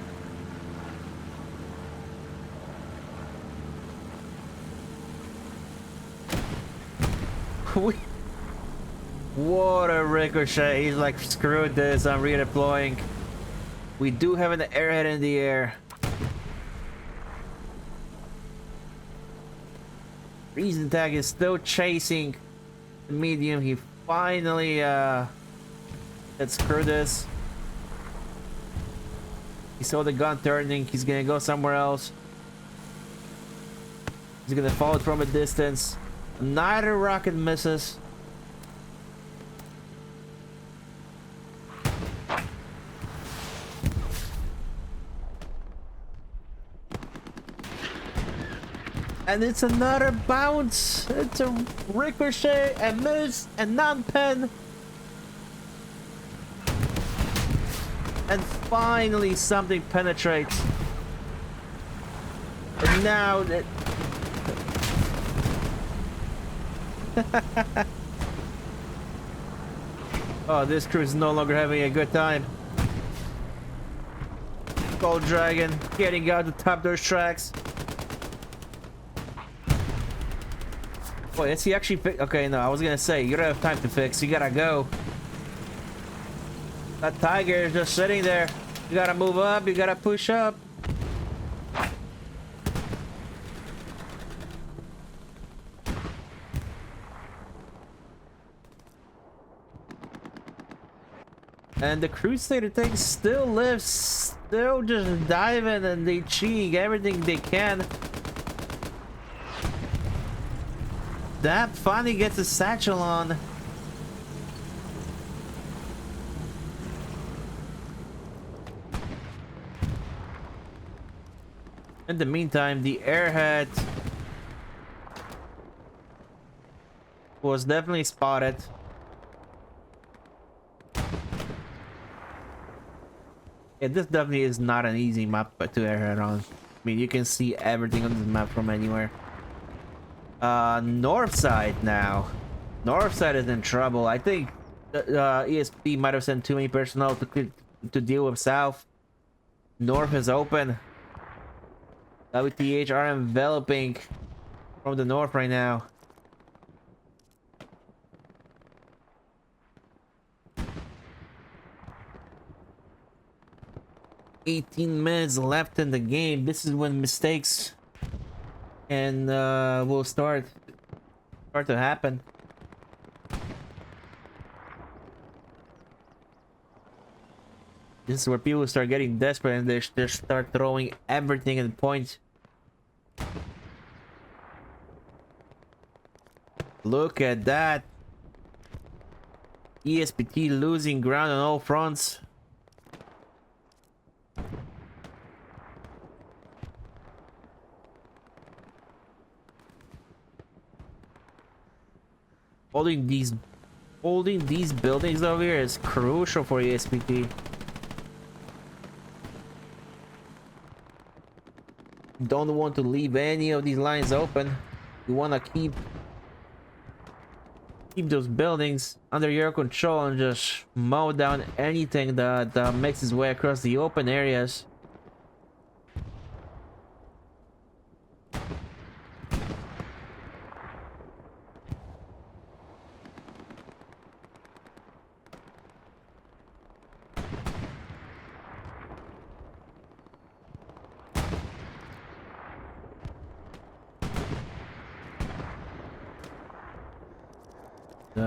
What a ricochet. He's like, screw this, I'm redeploying. We do have an airhead in the air. Reason tag is still chasing the medium. He finally let's screw this. He saw the gun turning. He's gonna go somewhere else. He's gonna follow it from a distance. Neither rocket misses. And it's another bounce. It's a ricochet, a miss, a non-pen. And finally something penetrates. And now it... Oh, this crew is no longer having a good time. Gold Dragon getting out to top those tracks. Boy, is he actually okay, no, I was gonna say, you don't have time to fix, you gotta go. That Tiger is just sitting there. You gotta move up, you gotta push up. And the Crusader thing still lives, still just diving and they cheating everything they can. That finally gets a satchel on. In the meantime, the airhead was definitely spotted. Yeah, this definitely is not an easy map to airhead on. I mean, you can see everything on this map from anywhere. North side now. North side is in trouble. I think ESPT might have sent too many personnel to deal with south. North is open. WTH are enveloping from the north right now. $18 left in the game. This is when mistakes and will start to happen. This is where people start getting desperate and they just start throwing everything at point. Look at that. ESPT losing ground on all fronts. Holding these buildings over here is crucial for ESPT. Don't want to leave any of these lines open. You want to keep those buildings under your control and just mow down anything that makes its way across the open areas.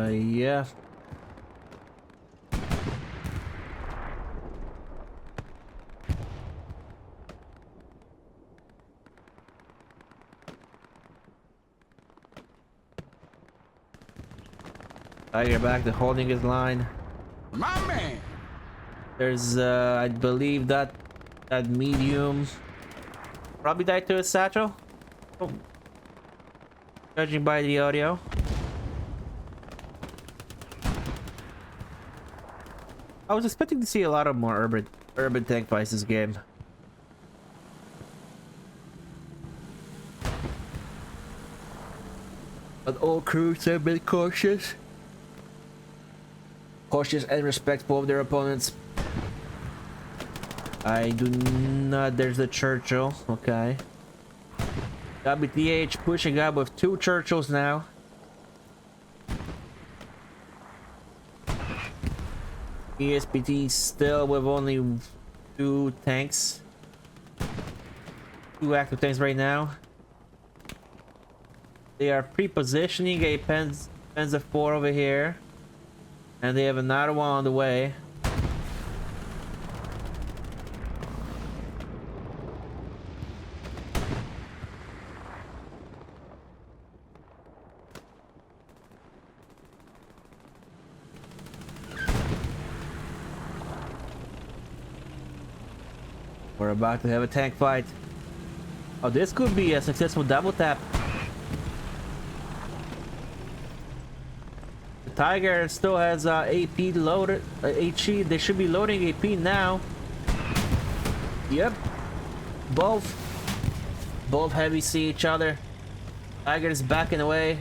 Yeah. Tiger back to holding his line. My man. There's I believe that medium probably died to a satchel. Oh. Judging by the audio. I was expecting to see a lot of more urban tank fights this game. But all crews have been cautious. Cautious and respectful of their opponents. I do not... There's the Churchill. Okay. WTH pushing up with 2 Churchills now. ESPT still with only 2 tanks. 2 active tanks right now. They are pre-positioning a Panzer 4 over here. And they have another one on the way. We're about to have a tank fight. Oh, this could be a successful double tap. The Tiger still has AP loaded. HE, they should be loading AP now. Yep. Both heavy see each other. Tiger's backing away.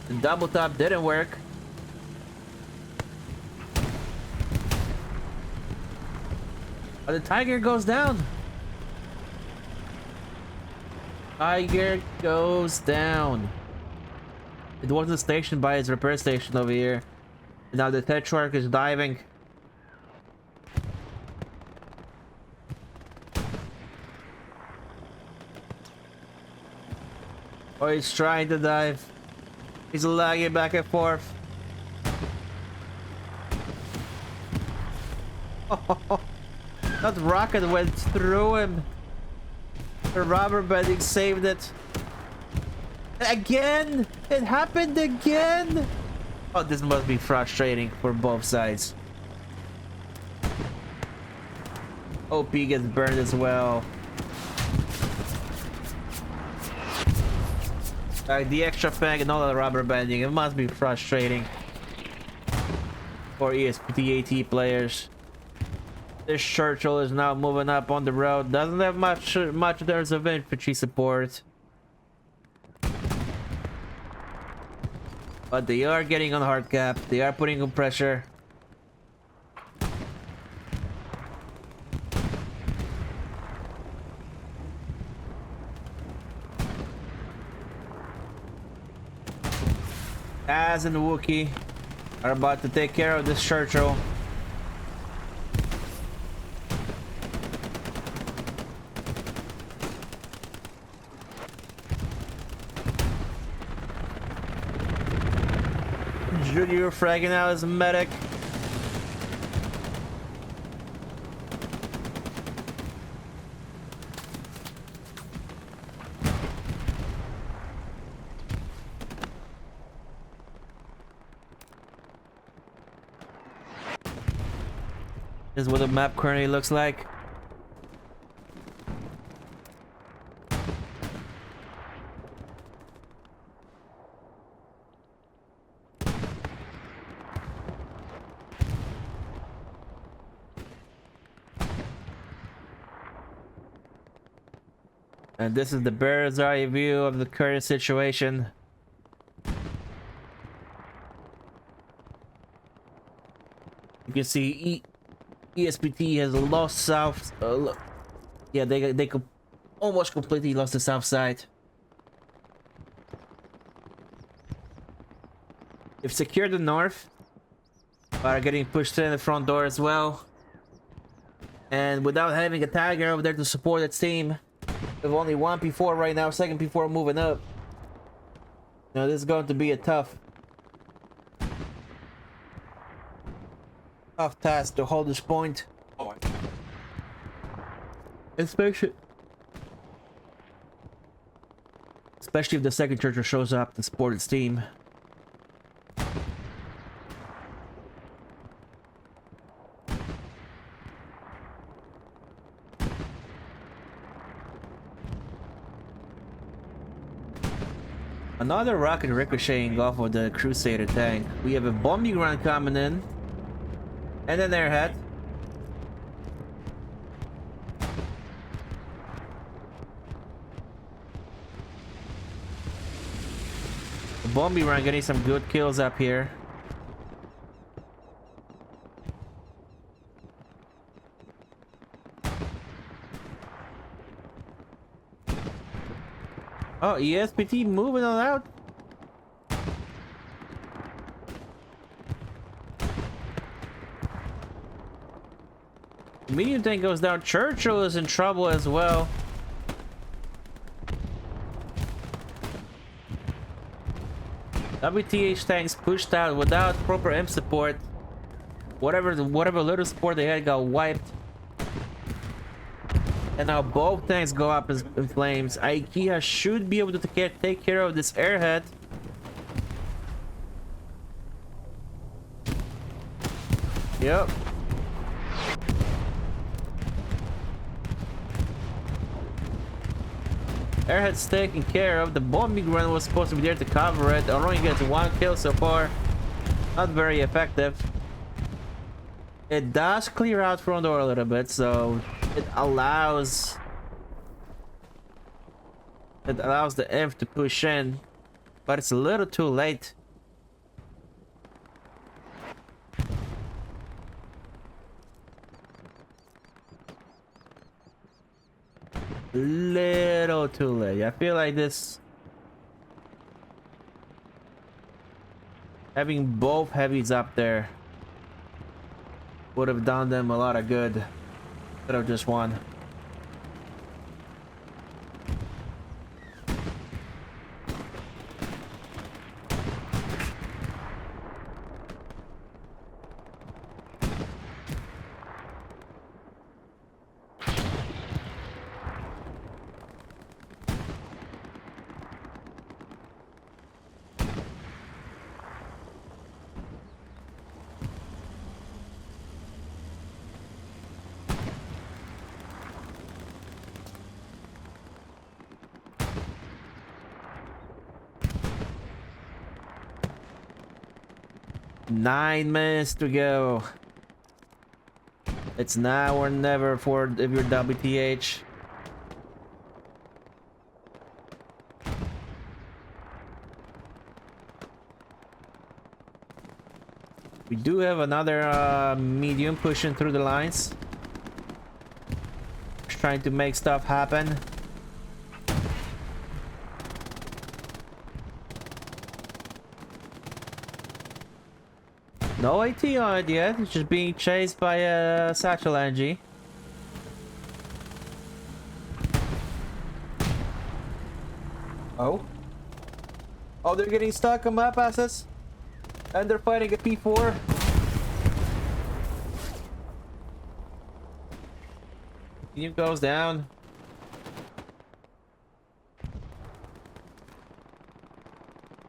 The double tap didn't work. Oh, the Tiger goes down. Tiger goes down. It wasn't stationed by its repair station over here. And now the Tetrarch is diving. Oh, he's trying to dive. He's lagging back and forth. Oh, that rocket went through him. The rubber banding saved it. Again! It happened again! Oh, this must be frustrating for both sides. OP gets burned as well. Like the extra fang and all the rubber banding, it must be frustrating for ESPT AT players. This Churchill is now moving up on the road. Doesn't have much there's of infantry support. But they are getting on hard cap. They are putting on pressure. Az and Wookiee are about to take care of this Churchill. Junior fragging out his medic. This is what the map currently looks like. And this is the bird's eye view of the current situation. You can see ESPT has lost south. Yeah, they almost completely lost the south side. They've secured the north, but are getting pushed in the front door as well. And without having a Tiger over there to support its team, with only 1 P4 right now, 2nd P4 moving up. Now this is going to be a tough task to hold this point. Especially if the 2nd Churchill shows up to support its team. Another rocket ricocheting off of the Crusader tank. We have a bombing run coming in. And an airhead. The bombing run getting some good kills up here. Oh, ESPT moving on out. Medium tank goes down. Churchill is in trouble as well. WTH tanks pushed out without proper M support. Whatever little support they had got wiped. And now both tanks go up in flames. IKEA should be able to take care of this airhead. Yep. Airhead's taken care of. The bombing run was supposed to be there to cover it. Only gets one kill so far. Not very effective. It does clear out front door a little bit, so it allows the F to push in, but it's a little too late. Little too late. I feel like this having both heavies up there would have done them a lot of good. Could have just won. Nine minutes to go. It's now or never for if you're WTH. We do have another medium pushing through the lines. Just trying to make stuff happen. No AT on it yet. It's just being chased by a satchel NG. Oh. Oh, they're getting stuck on map assets. And they're fighting a P4. Team goes down.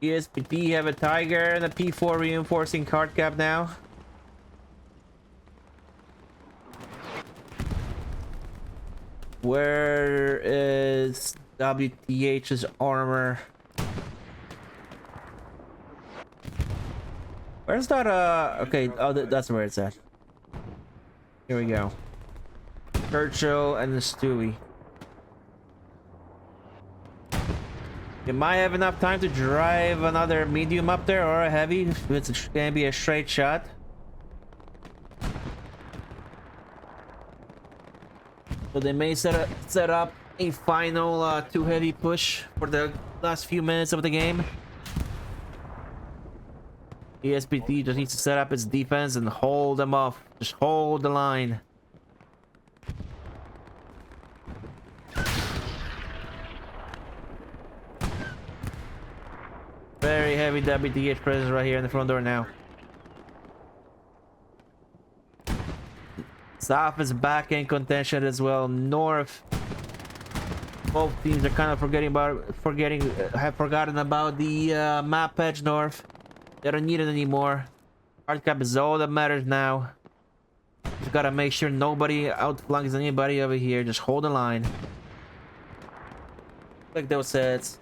ESPT have a Tiger and a P4 reinforcing card cap now. Where is WTH's armor? Where's that okay, oh that's where it's at. Here we go. Churchill and the Stewie. You might have enough time to drive another medium up there or a heavy. It's gonna be a straight shot. So they may set up a final two heavy push for the last few minutes of the game. ESPT just needs to set up its defense and hold them off. Just hold the line. Very heavy WTH presence right here in the front door now. South is back in contention as well. North, both teams are kind of have forgotten about the map edge. North, they don't need it anymore. Hard cap is all that matters now. Just gotta make sure nobody outflanks anybody over here. Just hold the line. Like those sets.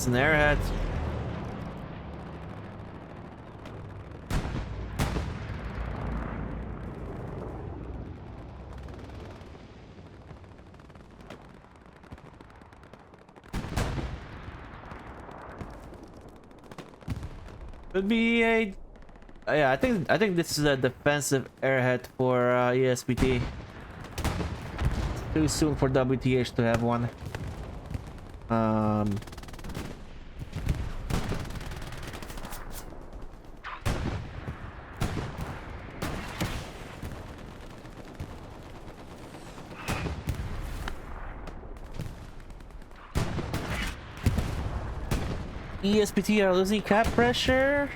That's an airhead. Could be a yeah, I think this is a defensive airhead for ESPT. Too soon for WTH to have one. ESPT are losing cap pressure.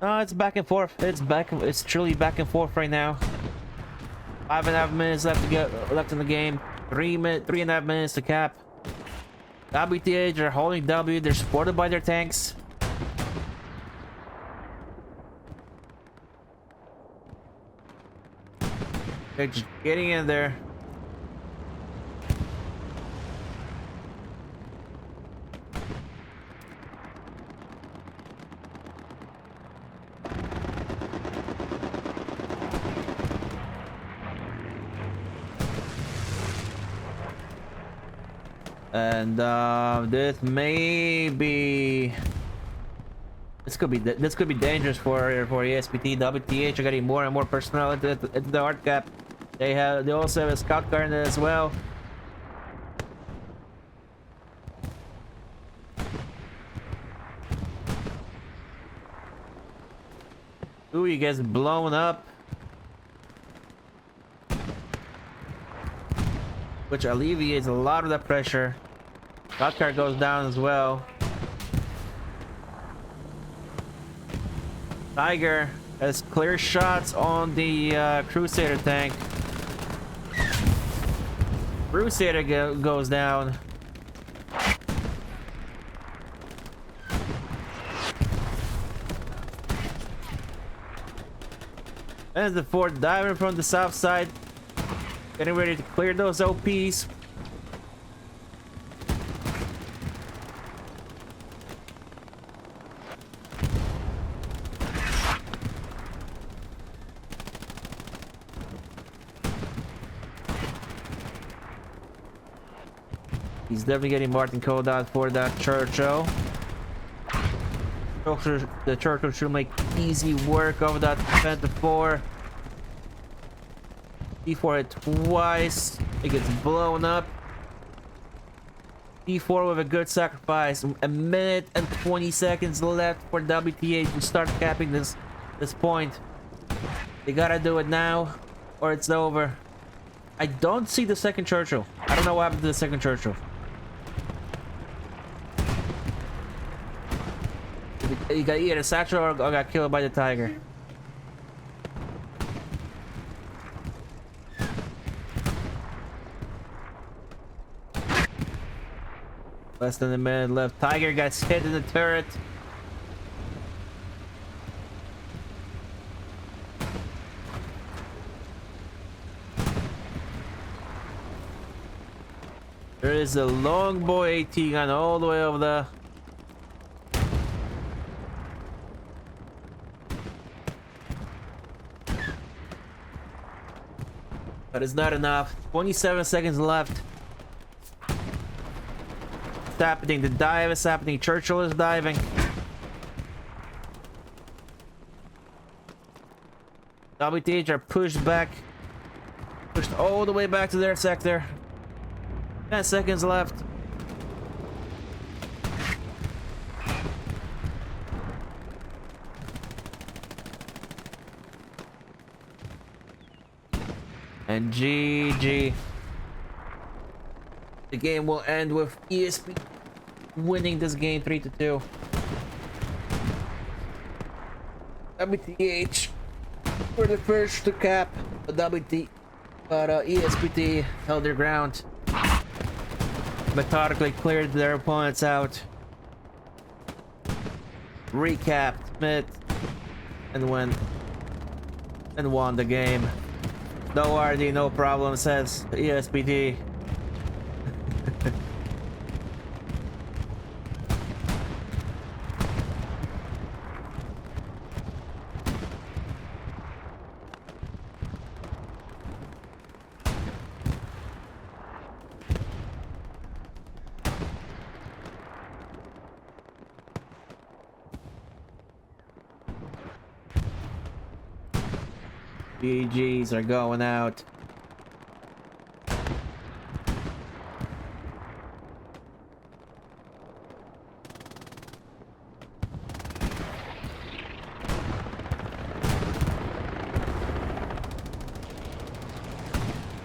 It's back and forth. It's truly back and forth right now. 5.5 minutes left in the game. 3.5 minutes to cap. WTH are holding W. They're supported by their tanks. They're just getting in there. And this could be dangerous for ESPT. WTH are getting more and more personnel into the hard cap. They also have a scout car in there as well. Ooh, he gets blown up, which alleviates a lot of the pressure. Scout car goes down as well. Tiger has clear shots on the Crusader tank. Crusader goes down. There's the fourth diver from the south side, getting ready to clear those OPs. He's definitely getting Martin called out for that Churchill. The Churchill should make easy work of that Phantom 4. D4 hit twice. It gets blown up. D4 with a good sacrifice. A minute and 20 seconds left for WTH to start capping this point. They gotta do it now, or it's over. I don't see the second Churchill. I don't know what happened to the second Churchill. He got either satchel or got killed by the Tiger. Less than a minute left. Tiger gets hit in the turret. There is a longboy AT gun all the way over there. But it's not enough. 27 seconds left. It's happening. The dive is happening. Churchill is diving. WTH are pushed back. Pushed all the way back to their sector. 10 seconds left. And GG. The game will end with ESP winning this game 3-2. WTH were the first to cap, but ESPT held their ground. Methodically cleared their opponents out. Recapped Smith and won the game. No RD, no problem, says ESPT. GGs are going out.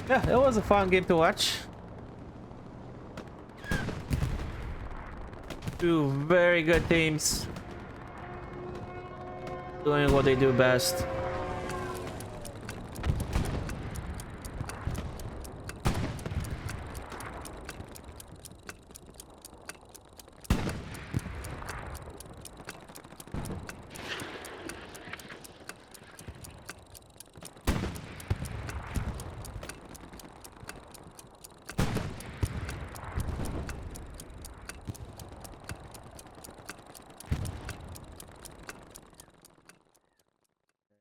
Yeah, it was a fun game to watch. Two very good teams doing what they do best.